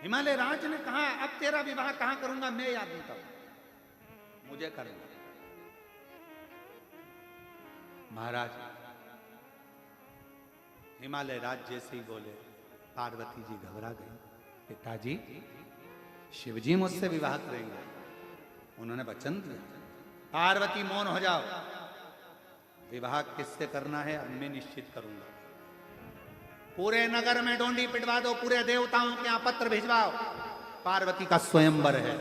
हिमालय राज ने कहा, अब तेरा विवाह कहां करूंगा मैं याद नहीं करूंगा, मुझे करना। महाराज हिमालय राज जैसे ही बोले, पार्वती जी घबरा गई। पिताजी, शिवजी मुझसे विवाह करेंगे, उन्होंने वचन दिया। पार्वती मौन हो जाओ, विवाह किससे करना है अब मैं निश्चित करूंगा। पूरे नगर में डोंडी पिटवा दो, पूरे देवताओं के यहां पत्र भिजवाओ, पार्वती का स्वयंवर है।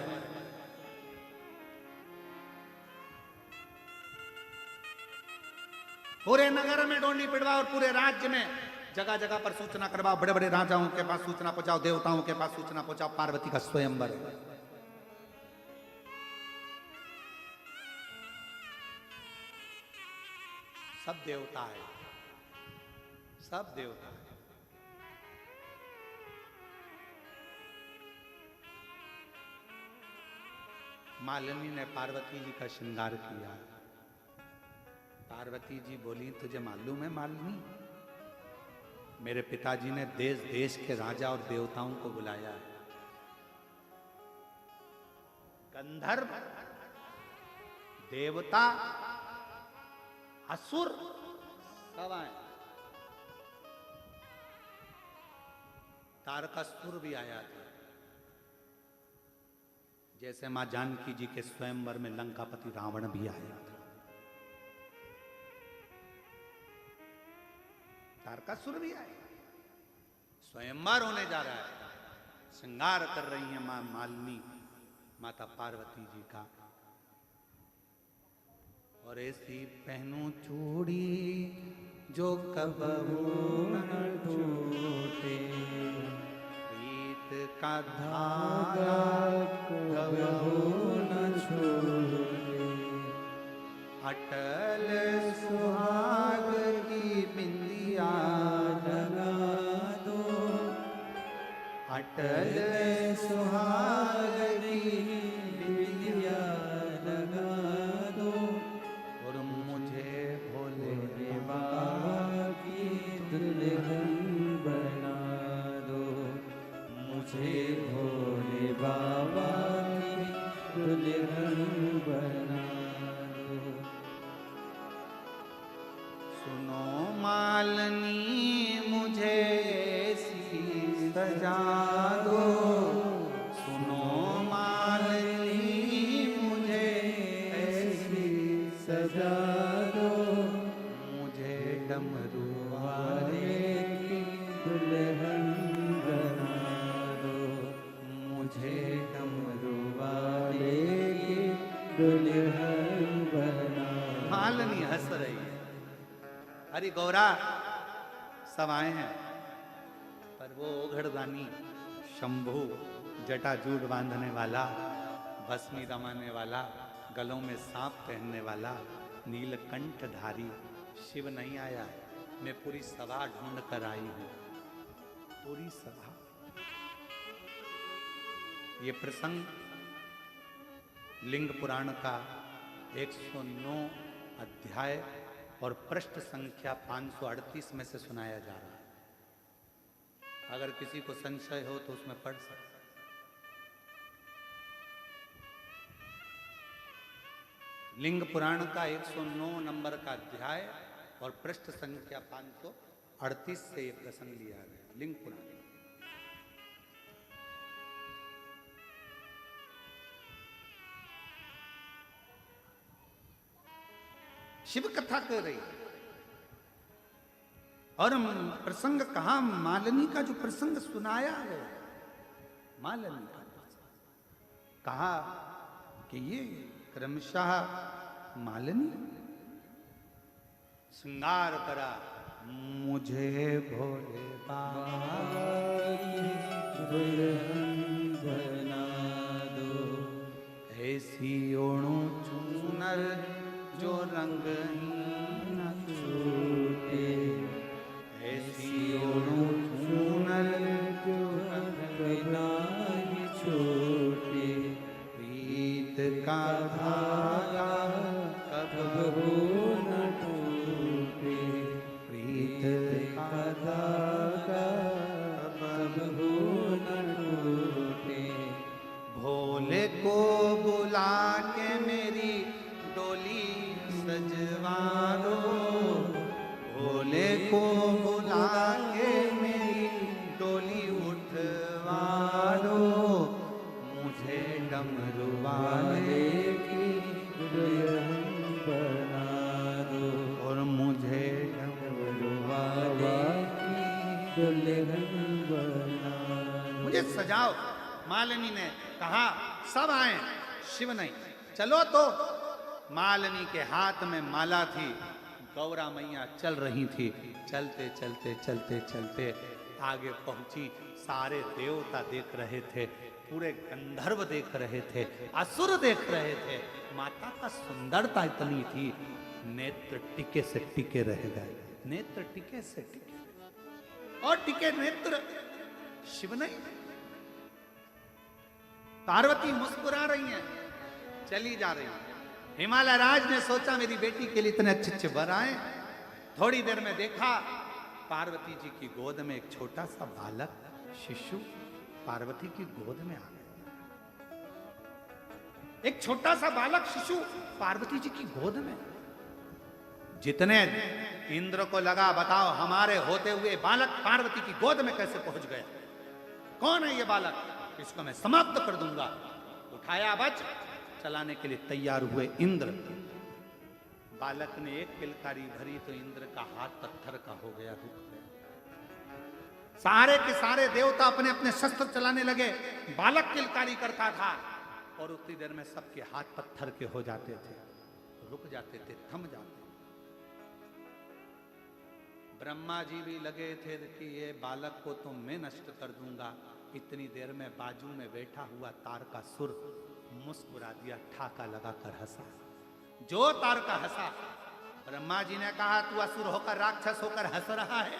पूरे नगर में डोंडी पिटवाओ और पूरे राज्य में जगह जगह पर सूचना करवाओ, बड़े बड़े राजाओं के पास सूचना पहुंचाओ, देवताओं के पास सूचना पहुंचाओ, पार्वती का स्वयंवर है। सब देवता है, सब देवता है। मालिनी ने पार्वती जी का श्रृंगार किया। पार्वती जी बोली, तुझे मालूम है मालिनी, मेरे पिताजी ने देश देश के राजा और देवताओं को बुलाया है। गंधर्व, देवता, असुर सब आए। तारकासुर भी आया था। जैसे मां जानकी जी के स्वयंवर में लंकापति रावण भी आया था। तारकासुर भी आए। स्वयंवर होने जा रहा है। श्रृंगार कर रही है मां मालिनी, माता पार्वती जी का। और ऐसी पहनूं चूड़ी जो कबहू न टूटे, प्रीत का धागा कबहू न छूटे, अटल सुहाग की बिंदिया लगा दो, अटल सुहाग की बिंदिया लगा दो, और मुझे भोले बाबा की दुल्हन बना दो, मुझे भोले बाबा की दुल्हन बना दो। सुनो मालनी मुझे ऐसी सजा दो, सुनो मालनी मुझे ऐसी सजा दो, मुझे डमरू वाले की दुल्हन बना दो, मुझे डमरू वाले की दुल्हन बना। मालनी हंस रही है। अरे गौरा सब आए हैं, पर वो ओघड़दानी शंभू जटाजूट बांधने वाला, भस्मी रमाने वाला, गलों में सांप पहनने वाला, नीलकंठधारी शिव नहीं आया है। मैं पूरी सभा ढूंढ कर आई हूं, पूरी सभा। ये प्रसंग लिंग पुराण का 109 अध्याय और पृष्ठ संख्या 538 में से सुनाया जा रहा है। अगर किसी को संशय हो तो उसमें पढ़ सकते। लिंग पुराण का 109 नंबर का अध्याय और पृष्ठ संख्या 538 से यह प्रसंग लिया गया। लिंग पुराण शिव कथा कर रही है। और प्रसंग कहा, मालिनी का जो प्रसंग सुनाया है, मालिनी का कहा कि ये क्रमशः मालिनी श्रृंगार करा, मुझे भोले बाबा की दुल्हन बना दो, ऐसी ओढ़ो चूनर जो रंग ही न छूटे, ऐसी ओढ़ो चूनर जो रंग ही छूटे, प्रीत का धागा कबहू न टूटे, प्रीत का धागा कबहू न टूटे, भोले को बुला के मेरी डोली सजवा दो, भोले को बुला के मेरी डोली उठवा दो, मुझे डमरू वाले की दुल्हन बना दो, और मुझे डमरू वाले की दुल्हन बना दो। मुझे सजाओ। मालिनी ने कहा सब आए, शिव नहीं। चलो तो। मालिनी के हाथ में माला थी, गौरा मैया चल रही थी। चलते चलते चलते चलते आगे पहुंची। सारे देवता देख रहे थे, पूरे गंधर्व देख रहे थे, असुर देख रहे थे। माता का सुंदरता इतनी थी, नेत्र टिके से टिके रह गए। नेत्र टिके से टिके, और टिके नेत्र शिव नहीं। पार्वती मुस्कुरा रही हैं, चली जा रही है। हिमालय राज ने सोचा मेरी बेटी के लिए इतने अच्छे अच्छे वर आए। थोड़ी देर में देखा पार्वती जी की गोद में एक छोटा सा बालक शिशु पार्वती की गोद में आ गया। एक छोटा सा बालक शिशु पार्वती जी की गोद में। जितने इंद्र को लगा बताओ हमारे होते हुए बालक पार्वती की गोद में कैसे पहुंच गया, कौन है ये बालक, इसको मैं समाप्त कर दूंगा। उठाया वज्र, चलाने के लिए तैयार हुए इंद्र। बालक ने एक किलकारी भरी तो इंद्र का हाथ पत्थर का हो गया, रुक गया। सारे के सारे देवता अपने अपने शस्त्र चलाने लगे। बालक किलकारी करता था और उतनी देर में सबके हाथ पत्थर के हो जाते थे, रुक जाते थे, थम जाते। ब्रह्मा जी भी लगे थे कि ये बालक को तो मैं नष्ट कर दूंगा। इतनी देर में बाजू में बैठा हुआ तारकासुर मुस्कुरा दिया, ठाका लगाकर हंसा। जो तारका हंसा, ब्रह्मा जी ने कहा तू असुर होकर राक्षस होकर हंस रहा है।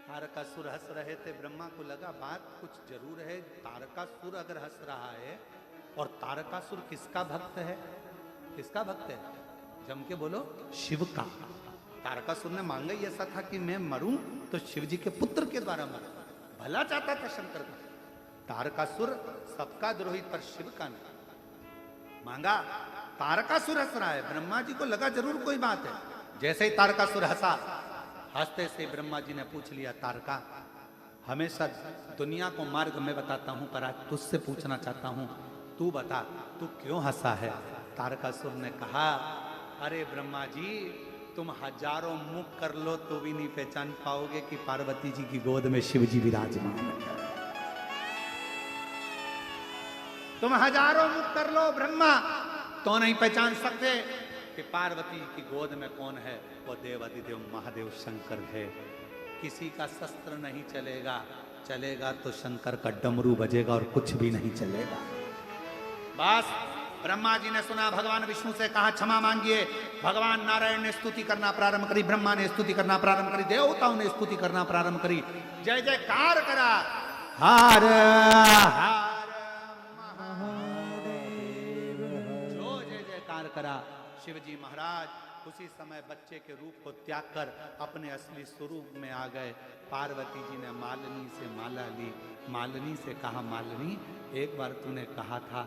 तारकासुर हंस रहे थे, ब्रह्मा को लगा बात कुछ जरूर है। तारकासुर अगर हंस रहा है, और तारकासुर किसका भक्त है, किसका भक्त है, जम के बोलो, शिव का। तारकासुर ने मांगा ही ऐसा था कि मैं मरूं तो शिव जी के पुत्र के द्वारा मरूं, भला चाहता था शंकर का। तारकासुर सबका द्रोही पर शिव का नहीं मांगा। तारकासुर हंस रहा है, ब्रह्मा जी को लगा जरूर कोई बात है। जैसे ही तारकासुर हंसा, हंसते से ब्रह्मा जी ने पूछ लिया, तारका हमेशा दुनिया को मार्ग मैं बताता हूं, पर आज तुझसे पूछना चाहता हूं, तू बता तू क्यों हंसा है। तारकासुर ने कहा, अरे ब्रह्मा जी तुम हजारों मुख कर लो तो भी नहीं पहचान पाओगे कि पार्वती जी की गोद में शिव जी विराजमान है। तुम हजारों मुख कर लो ब्रह्मा तो नहीं पहचान सकते कि पार्वती की गोद में कौन है। वो देवाधिदेव महादेव शंकर है। किसी का शस्त्र नहीं चलेगा, चलेगा तो शंकर का डमरू बजेगा और कुछ भी नहीं चलेगा। बस ब्रह्मा जी ने सुना, भगवान विष्णु से कहा क्षमा मांगिए। भगवान नारायण ने स्तुति करना प्रारंभ करी, ब्रह्मा ने स्तुति करना प्रारंभ करी, देवताओं ने स्तुति करना प्रारंभ करी, जय जयकार करा। हार हार महादेव, जो जय जयकार करा। शिवजी महाराज उसी समय बच्चे के रूप को त्याग कर अपने असली स्वरूप में आ गए। पार्वती जी ने मालिनी से माला ली। मालिनी से कहा, मालिनी एक बार तूने कहा था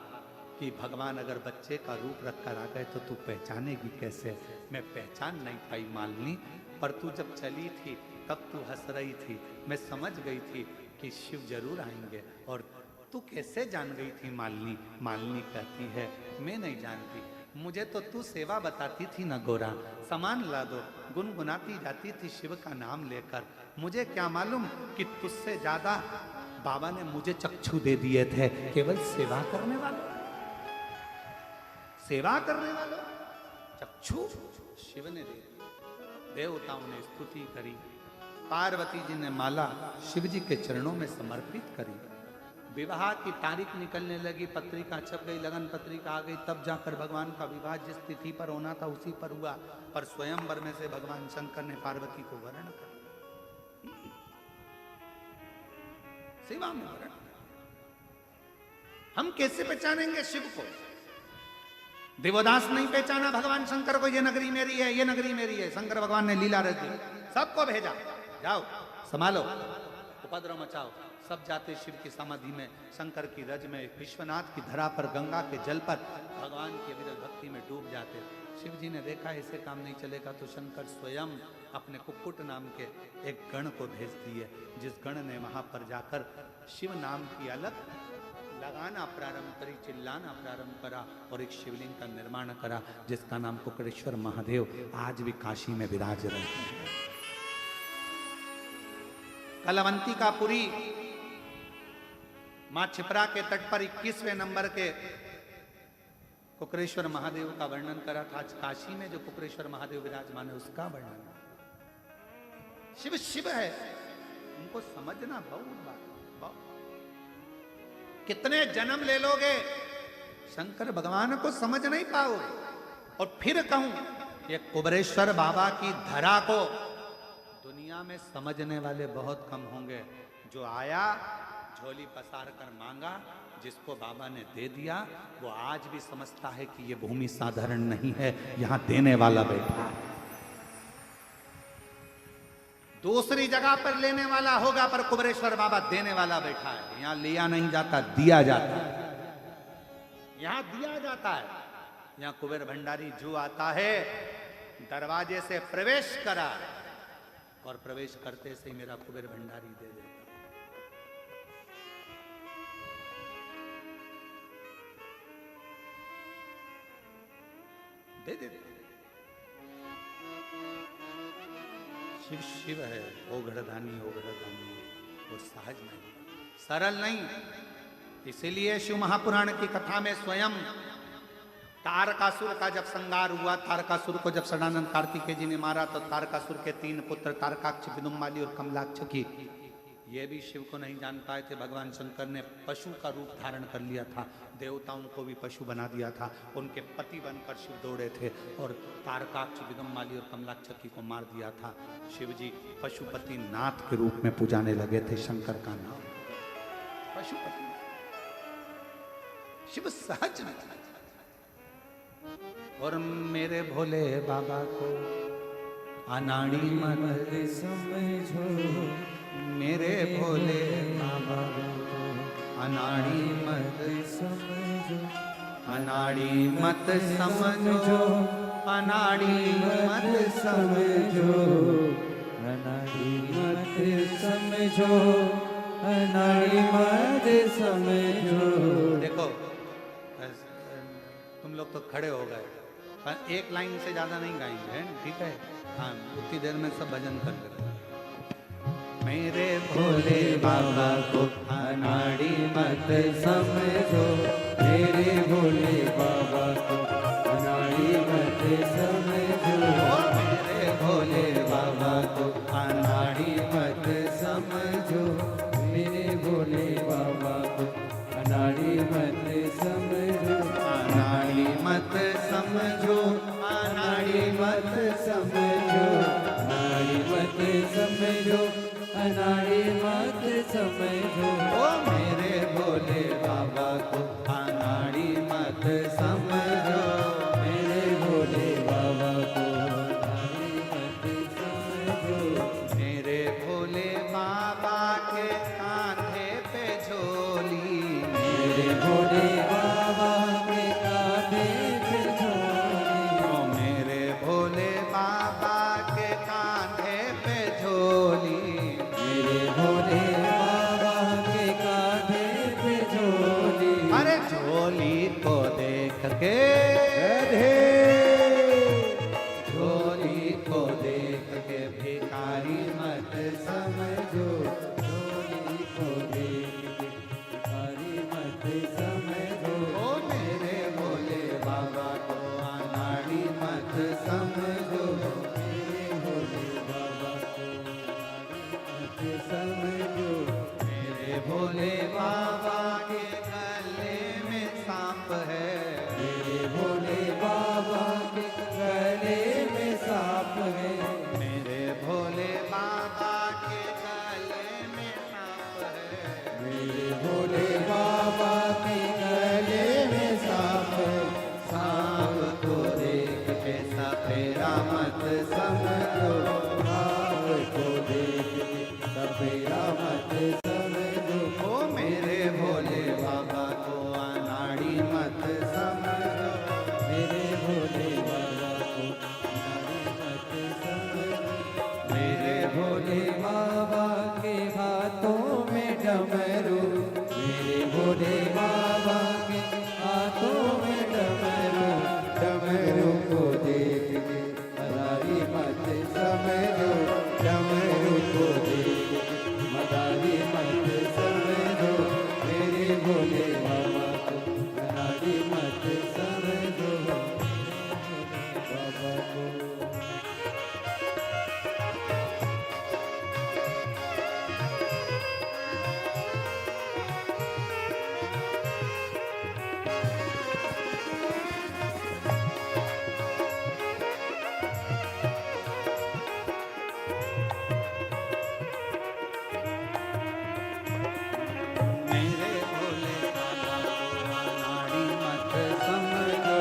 कि भगवान अगर बच्चे का रूप रख कर आ गए तो तू पहचानेगी कैसे। मैं पहचान नहीं पाई मालिनी, पर तू जब चली थी तब तू हंस रही थी, मैं समझ गई थी कि शिव जरूर आएंगे। और तू कैसे जान गई थी मालिनी। मालिनी कहती है, मैं नहीं जानती, मुझे तो तू सेवा बताती थी ना गोरा, सामान ला दो, गुनगुनाती जाती थी शिव का नाम लेकर। मुझे क्या मालूम कि तुझसे ज्यादा बाबा ने मुझे चक्षु दे दिए थे, केवल सेवा करने वालों, सेवा करने वालों चक्षु शिव ने दे दी। देवताओं ने स्तुति करी। पार्वती जी ने माला शिव जी के चरणों में समर्पित करी। विवाह की तारीख निकलने लगी, पत्रिका छप गई, लगन पत्रिका आ गई, तब जाकर भगवान का विवाह जिस तिथि पर होना था उसी पर हुआ। पर स्वयंवर में से भगवान शंकर ने पार्वती को वर्ण कर सेवा में वर्ण। हम कैसे पहचानेंगे शिव को। देवदास नहीं पहचाना भगवान शंकर को, ये नगरी मेरी है, ये नगरी मेरी है। शंकर भगवान ने लीला रच दी, सबको भेजा, जाओ संभालो, उपद्रव मचाओ। सब जाते शिव की समाधि में, शंकर की रज में, विश्वनाथ की धरा पर, गंगा के जल पर भगवान की विरल भक्ति में डूब जाते। शिव जी ने देखा ऐसे काम नहीं चलेगा, तो शंकर स्वयं अपने कुक्कुट नाम के एक गण को भेज दिए, जिस गण ने वहां पर जाकर शिव नाम की अलग लगाना प्रारंभ करी, चिल्लाना प्रारंभ करा और एक शिवलिंग का निर्माण करा, जिसका नाम कुक्कड़ेश्वर महादेव आज भी काशी में विराज रहे हैं। कलवंतिकापुरी मां छिपरा के तट पर 21वें नंबर के कुक्कड़ेश्वर महादेव का वर्णन करा था। आज काशी में जो कुक्कड़ेश्वर महादेव विराजमान है उसका वर्णन। शिव शिव है, उनको समझना बहुत बात। कितने जन्म ले लोगे, शंकर भगवान को समझ नहीं पाओगे। और फिर कहूं, ये कुबरेश्वर बाबा की धरा को दुनिया में समझने वाले बहुत कम होंगे। जो आया झोली पसार कर मांगा, जिसको बाबा ने दे दिया, वो आज भी समझता है कि ये भूमि साधारण नहीं है, यहां देने वाला बैठा है। दूसरी जगह पर लेने वाला होगा, पर कुबरेश्वर बाबा देने वाला बैठा है। यहां लिया नहीं जाता, दिया जाता है। यहां दिया जाता है। यहाँ कुबेर भंडारी जो आता है दरवाजे से प्रवेश करा और प्रवेश करते से ही मेरा कुबेर भंडारी दे देता। दे देता। शिव शिव है, ओघड़दानी ओघड़दानी, वो सहज नहीं, सरल नहीं। इसीलिए शिव महापुराण की कथा में स्वयं तारकासुर का जब संहार हुआ, तारकासुर को जब सदानंद कार्तिकेय जी ने मारा तो तारकासुर के 3 पुत्र तारकाक्ष, विदुम्माली और कमलाक्ष की, ये भी शिव को नहीं जान पाए थे। भगवान शंकर ने पशु का रूप धारण कर लिया था, देवताओं को भी पशु बना दिया था। उनके पति बनकर शिव दौड़े थे और तारकाक्ष, विदुम्माली और कमलाक्ष को मार दिया था। शिव जी पशुपति नाथ के रूप में पुजाने लगे थे शंकर का नाम पशुपति। शिव सहज नहीं। और मेरे भोले बाबा को अनाड़ी मत समझो, मेरे भोले बाबा को अनाड़ी मत समझो, अनाड़ी मत समझो, अनाड़ी मत समझो, अनाड़ी मत समझो, अनाड़ी मत समझो। देखो तुम लोग तो खड़े हो गए, पर एक लाइन से ज्यादा नहीं गाएंगे, है ठीक है? हाँ, उतनी देर में सब भजन कर लेते। मेरे भोले बाबा को अनाड़ी मत समझो, मेरे भोले बाबा को अनाड़ी मत समझो, मेरे भोले बाबा को अनाड़ी मत समझो, मेरे भोले बाबा को अनाड़ी मत समझो, अनाड़ी मत समझो, अनाड़ी मत समझो, अनाड़ी मत समझो, अनाड़ी मत समझो। ओ मेरे भोले बाबा को अनाड़ी मत समझो, मेरे भोले बाबा को अनाड़ी मत समझो, मेरे भोले बाबा के कांधे पे झोली, मेरे भोले बाबा के कांधे पे झोली, ओ मेरे भोले बाबा के कांधे पे झोली, मेरे भोले बाबा के कांधे पे झोली। अरे झोली को देख के, झोली को देख के भिखारी मत समझो, झोली को देख के भिखारी मत समझो, ओ मेरे भोले बाबा को अनाड़ी मत समझो, मेरे भोले बाबा को अनाड़ी मत समझो, मेरे भोले बाबा के गले में सांप है, मेरे भोले बाबा के गले में सांप है, मेरे भोले बाबा के गले में सांप है, मेरे भोले बाबा के गले में सांप है। सांप को देख के सपेरा मत समझो, सांप को देख के सपेरा मत समझो, ओ मेरे भोले बाबा को अनाड़ी मत समझो, मेरे भोले बाबा को अनाड़ी मत समझो, मेरे भोले बाबा के हाथों में डमरू, मेरे भोले बाबा के हाथों में डमरू, डमरू को देख के मदारी मत समझो, डमरू को देख के मदारी मत समझो, मेरे भोले बाबा को मदारी मत समझो, बाबा को। मेरे भोले बाबा को अनाड़ी मत समझो,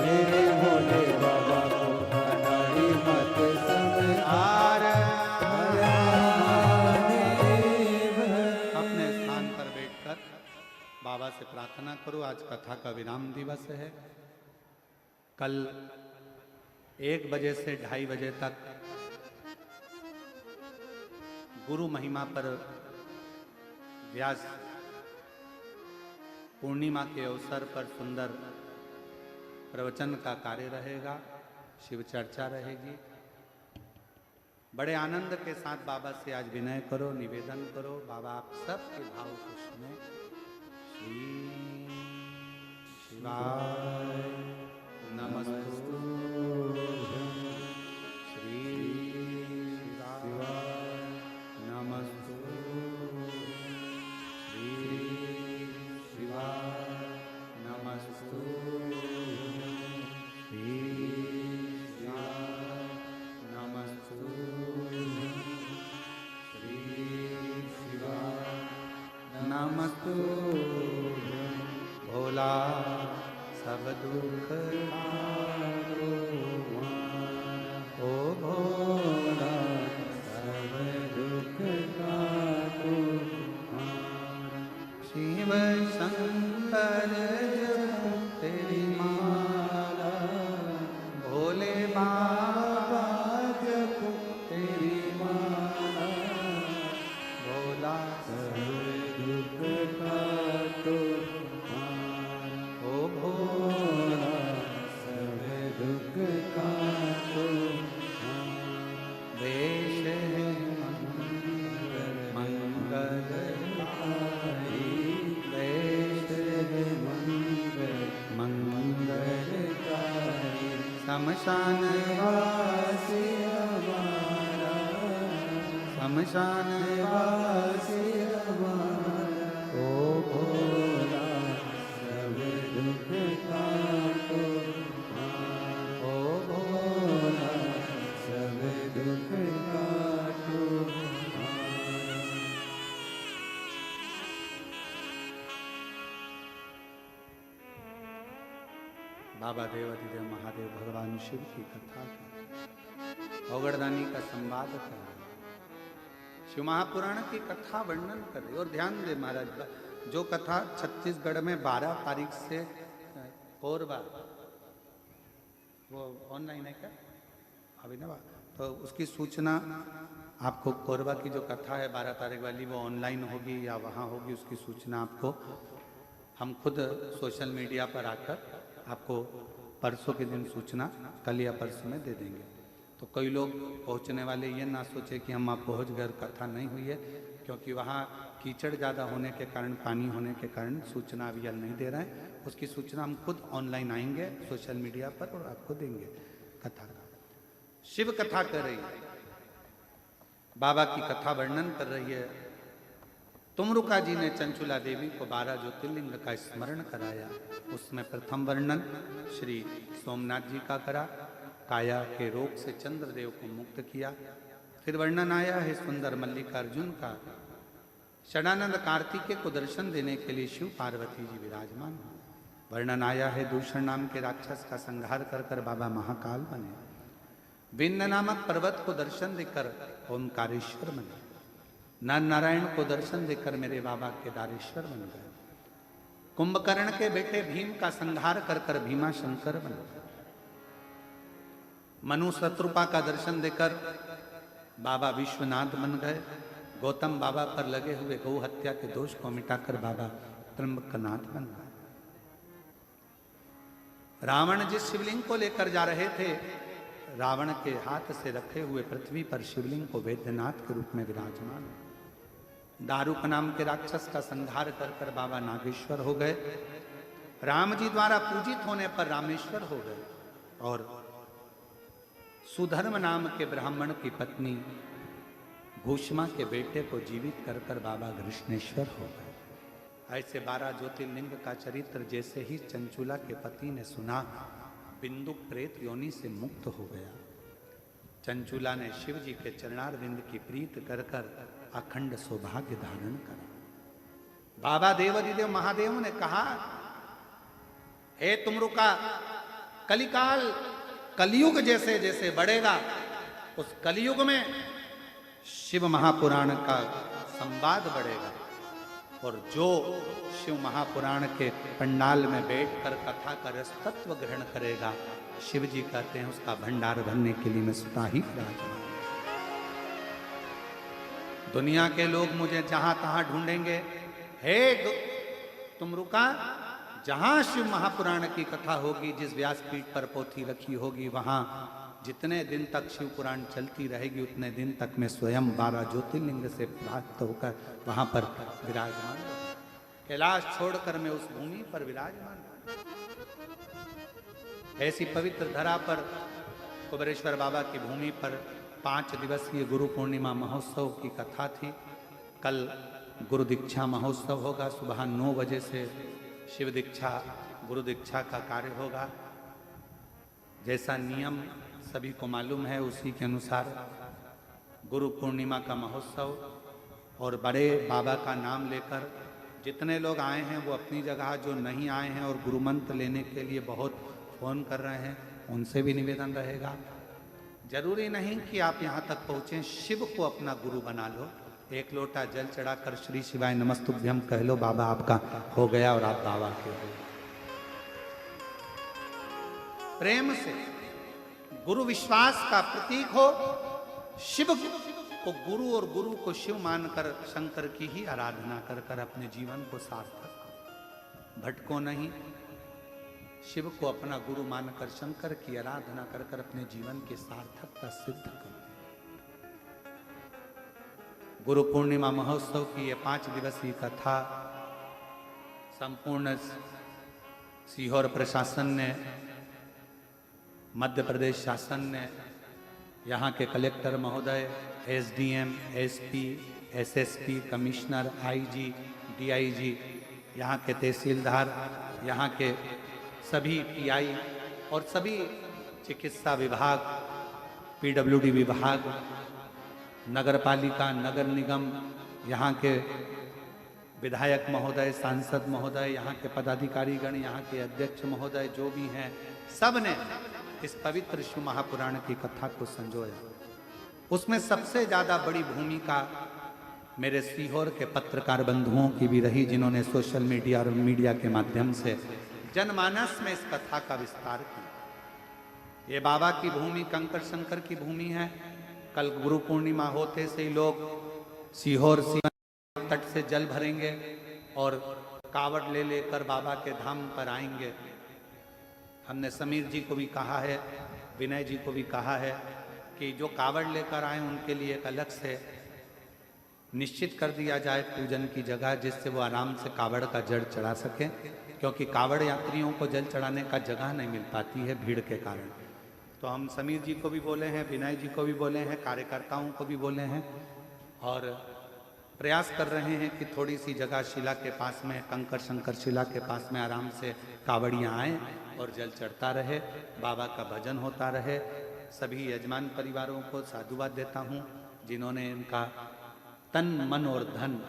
मेरे भोले बाबा को अनाड़ी मत समझो। आर महादेव अपने स्थान पर बैठकर बाबा से प्रार्थना करो। आज कथा का विराम दिवस है। कल 1 बजे से 2:30 बजे तक गुरु महिमा पर व्यास पूर्णिमा के अवसर पर सुंदर प्रवचन का कार्य रहेगा, शिव चर्चा रहेगी। बड़े आनंद के साथ बाबा से आज विनय करो, निवेदन करो, बाबा आप सबके भाव को सुने। श्री शिवाय नमस्तु, श्री शिवाय नमस्तु, श्री शिवाय नमस्तु, श्री शिवाय नमस्तु, श्री शिवाय नमस्तु। भोला सब दुख हारो, ओ भोला सब दुख हारो। शिव शंकर जपो तेरी माला, भोले बाबा जपो तेरी माला, भोला सब दुख काटो, ओ भोला सब दुख काटो। देश है मंगलकारी, देश है मंगलकारी। शमशान वासी हमारा, शमशान वासी हमारा, ओ भोला सब दुख काटो, ओ भोला सब दुख काटो। बाबा देवाधिदेव महादेव भगवान शिव की कथा का, औगड़दानी का संवाद कर रहे, शिव महापुराण की कथा वर्णन कर रहे। और ध्यान दे महाराज, जो कथा छत्तीसगढ़ में 12 तारीख से कोरबा, वो ऑनलाइन है क्या अभिनव? तो उसकी सूचना आपको, कोरबा की जो कथा है 12 तारीख वाली, वो ऑनलाइन होगी या वहाँ होगी, उसकी सूचना आपको हम खुद सोशल मीडिया पर आकर आपको परसों के दिन सूचना कल या परसों में दे देंगे। तो कई लोग पहुंचने वाले ये ना सोचे कि हम आप पहुंच गए, कथा नहीं हुई है, क्योंकि वहाँ कीचड़ ज़्यादा होने के कारण, पानी होने के कारण सूचना अभी नहीं दे रहे हैं। उसकी सूचना हम खुद ऑनलाइन आएंगे सोशल मीडिया पर और आपको देंगे। कथा का शिव कथा कर रही है, बाबा की कथा वर्णन कर रही है। तुमरुका जी ने चंचुला देवी को 12 ज्योतिर्लिंग का स्मरण कराया। उसमें प्रथम वर्णन श्री सोमनाथ जी का करा, काया के रोग से चंद्रदेव को मुक्त किया। फिर वर्णन आया है सुंदर मल्लिकार्जुन का, षडानंद कार्तिकेय को दर्शन देने के लिए शिव पार्वती जी विराजमान हुए। वर्णन आया है दूषण नाम के राक्षस का संहार कर कर बाबा महाकाल बने। विंध्य नामक पर्वत को दर्शन देकर ओंकारेश्वर बने। नर नारायण को दर्शन देकर मेरे बाबा केदारेश्वर बन गए। कुंभकर्ण के बेटे भीम का संहार कर कर भीमा शंकर बन गए। मनु शत्रुपा का दर्शन देकर बाबा विश्वनाथ बन गए। गौतम बाबा पर लगे हुए गौ हत्या के दोष को मिटाकर बाबा त्र्यंबकनाथ बन गए। रावण जिस शिवलिंग को लेकर जा रहे थे, रावण के हाथ से रखे हुए पृथ्वी पर शिवलिंग को वैद्यनाथ के रूप में विराजमान है। दारुक नाम के राक्षस का संहार कर कर बाबा नागेश्वर हो गए। राम जी द्वारा पूजित होने पर रामेश्वर हो गए। और सुधर्म नाम के ब्राह्मण की पत्नी भूषमा के बेटे को जीवित कर कर बाबा कृष्णेश्वर हो गए। ऐसे 12 ज्योतिर्लिंग का चरित्र जैसे ही चंचुला के पति ने सुना, बिंदु प्रेत योनि से मुक्त हो गया। चंचुला ने शिव जी के चरणारविंद की प्रीत कर कर अखंड सौभाग्य धारण करा। बाबा देवाधिदेव महादेव ने कहा, हे तुमरुका, कलिकाल कलयुग जैसे जैसे बढ़ेगा, उस कलयुग में शिव महापुराण का संवाद बढ़ेगा। और जो शिव महापुराण के पंडाल में बैठकर कथा का रस तत्व ग्रहण करेगा, शिव जी कहते हैं उसका भंडार भरने के लिए मैं स्वतः ही विराजमान। दुनिया के लोग मुझे जहां तहां ढूंढेंगे, हे तुम रुका, जहां शिव महापुराण की कथा होगी, जिस व्यासपीठ पर पोथी रखी होगी, वहां जितने दिन तक शिव पुराण चलती रहेगी उतने दिन तक मैं स्वयं 12 ज्योतिर्लिंग से प्राप्त होकर वहां पर विराजमान। कैलाश छोड़कर मैं उस भूमि पर विराजमान। ऐसी पवित्र धरा पर कुबेरेश्वर बाबा की भूमि पर 5 दिवसीय गुरु पूर्णिमा महोत्सव की कथा थी। कल गुरु दीक्षा महोत्सव होगा। सुबह 9 बजे से शिव दीक्षा गुरु दीक्षा का कार्य होगा। जैसा नियम सभी को मालूम है, उसी के अनुसार गुरु पूर्णिमा का महोत्सव और बड़े बाबा का नाम लेकर जितने लोग आए हैं वो अपनी जगह, जो नहीं आए हैं और गुरु मंत्र लेने के लिए बहुत फ़ोन कर रहे हैं, उनसे भी निवेदन रहेगा, जरूरी नहीं कि आप यहाँ तक पहुँचें, शिव को अपना गुरु बना लो। एक लोटा जल चढ़ाकर श्री शिवाय नमस्तुभ्यम कह लो, बाबा आपका हो गया और आप बाबा के हो गए। प्रेम से गुरु विश्वास का प्रतीक हो, शिव को गुरु और गुरु को शिव मानकर शंकर की ही आराधना कर कर अपने जीवन को सार्थक, भटको नहीं, शिव को अपना गुरु मानकर शंकर की आराधना कर कर अपने जीवन की सार्थकता सिद्ध करो। गुरु पूर्णिमा महोत्सव की ये 5 दिवसीय कथा संपूर्ण सीहोर प्रशासन ने, मध्य प्रदेश शासन ने, यहाँ के कलेक्टर महोदय, SDM, SP, SSP, commissioner, IG, DIG, यहाँ के तहसीलदार, यहाँ के सभी पीआई और सभी चिकित्सा विभाग, पीडब्ल्यूडी विभाग, नगर पालिका, नगर निगम, यहाँ के विधायक महोदय, सांसद महोदय, यहाँ के पदाधिकारीगण, यहाँ के अध्यक्ष महोदय जो भी हैं, सब ने इस पवित्र शिव महापुराण की कथा को संजोया। उसमें सबसे ज़्यादा बड़ी भूमिका मेरे सीहोर के पत्रकार बंधुओं की भी रही, जिन्होंने सोशल मीडिया और मीडिया के माध्यम से जनमानस में इस कथा का विस्तार किया। ये बाबा की भूमि, कंकर शंकर की भूमि है। कल गुरु पूर्णिमा होते से ही लोग सीहोर सीवन तट से जल भरेंगे और कावड़ ले लेकर बाबा के धाम पर आएंगे। हमने समीर जी को भी कहा है, विनय जी को भी कहा है कि जो कावड़ लेकर आए उनके लिए एक अलग से निश्चित कर दिया जाए पूजन की जगह, जिससे वो आराम से कावड़ का जल चढ़ा सकें, क्योंकि कावड़ यात्रियों को जल चढ़ाने का जगह नहीं मिल पाती है भीड़ के कारण। तो हम समीर जी को भी बोले हैं, विनय जी को भी बोले हैं, कार्यकर्ताओं को भी बोले हैं और प्रयास कर रहे हैं कि थोड़ी सी जगह शिला के पास में, कंकर शंकर शिला के पास में आराम से कावड़ियाँ आएँ और जल चढ़ता रहे, बाबा का भजन होता रहे। सभी यजमान परिवारों को साधुवाद देता हूँ जिन्होंने इनका तन मन और धन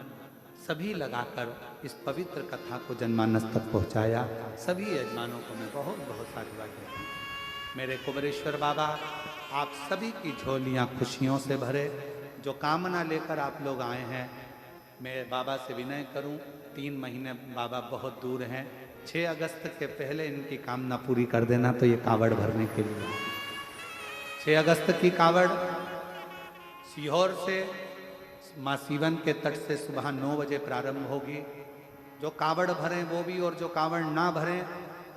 सभी लगाकर इस पवित्र कथा को जनमानस तक पहुँचाया। सभी यजमानों को मैं बहुत बहुत साधुवाद देता हूँ। मेरे कुबेरेश्वर बाबा आप सभी की झोलियाँ खुशियों से भरे। जो कामना लेकर आप लोग आए हैं, मैं बाबा से विनय करूं, 3 महीने बाबा बहुत दूर हैं, 6 अगस्त के पहले इनकी कामना पूरी कर देना। तो ये कावड़ भरने के लिए 6 अगस्त की कावड़ सीहोर से माँ सीवन के तट से सुबह 9 बजे प्रारंभ होगी। जो कावड़ भरें वो भी, और जो कावड़ ना भरें,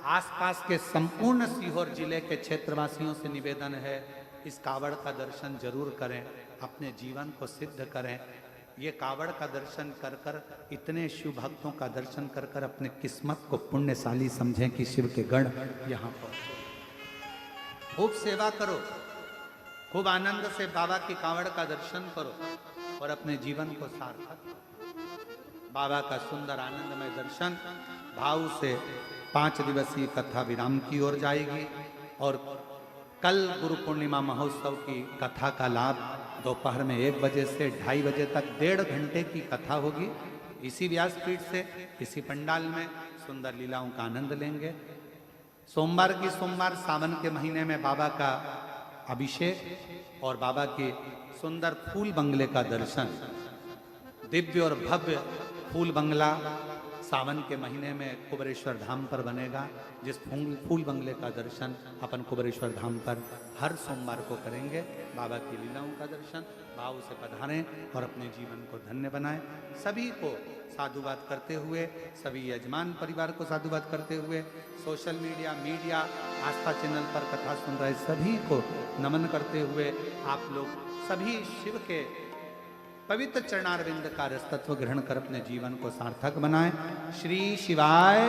आसपास के संपूर्ण सीहोर जिले के क्षेत्रवासियों से निवेदन है, इस कावड़ का दर्शन जरूर करें, अपने जीवन को सिद्ध करें। ये कावड़ का दर्शन कर कर, इतने शिव भक्तों का दर्शन कर कर अपने किस्मत को पुण्यशाली समझें कि शिव के गण यहाँ पहुँचे। खूब सेवा करो, खूब आनंद से बाबा की कावड़ का दर्शन करो और अपने जीवन को सार्थक। बाबा का सुंदर आनंदमय दर्शन भाव से 5 दिवसीय कथा विराम की ओर जाएगी और कल गुरु पूर्णिमा महोत्सव की कथा का लाभ दोपहर में 1 बजे से 2:30 बजे तक 1.5 घंटे की कथा होगी। इसी व्यासपीठ से, इसी पंडाल में सुंदर लीलाओं का आनंद लेंगे। सोमवार की सोमवार सावन के महीने में बाबा का अभिषेक और बाबा के सुंदर फूल बंगले का दर्शन, दिव्य और भव्य फूल बंगला सावन के महीने में कुबेरेश्वर धाम पर बनेगा, जिस फूल बंगले का दर्शन अपन कुबेरेश्वर धाम पर हर सोमवार को करेंगे। बाबा की लीलाओं का दर्शन भाव से पधारें और अपने जीवन को धन्य बनाएं। सभी को साधुवाद करते हुए, सभी यजमान परिवार को साधुवाद करते हुए, सोशल मीडिया आस्था चैनल पर कथा सुन रहे सभी को नमन करते हुए, आप लोग सभी शिव के पवित्र चरणारविंद का रसतत्व ग्रहण कर अपने जीवन को सार्थक बनाएं। श्री शिवाय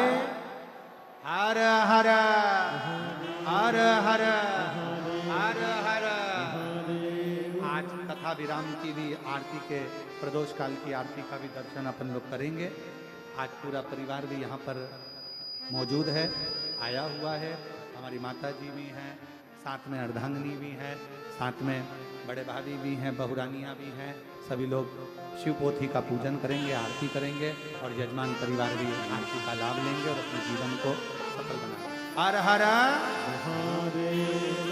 हर हर हर हर हर हर। आज कथा विराम की भी आरती के प्रदोष काल की आरती का भी दर्शन अपन लोग करेंगे। आज पूरा परिवार भी यहाँ पर मौजूद है, आया हुआ है। हमारी माता जी भी हैं, साथ में अर्धांगिनी भी है, साथ में बड़े भाभी भी हैं, बहुरानियाँ भी हैं। सभी लोग शिव पोथी का पूजन करेंगे, आरती करेंगे और यजमान परिवार भी आरती का लाभ लेंगे और अपने जीवन को सफल बनाएंगे। हर हर महादेव।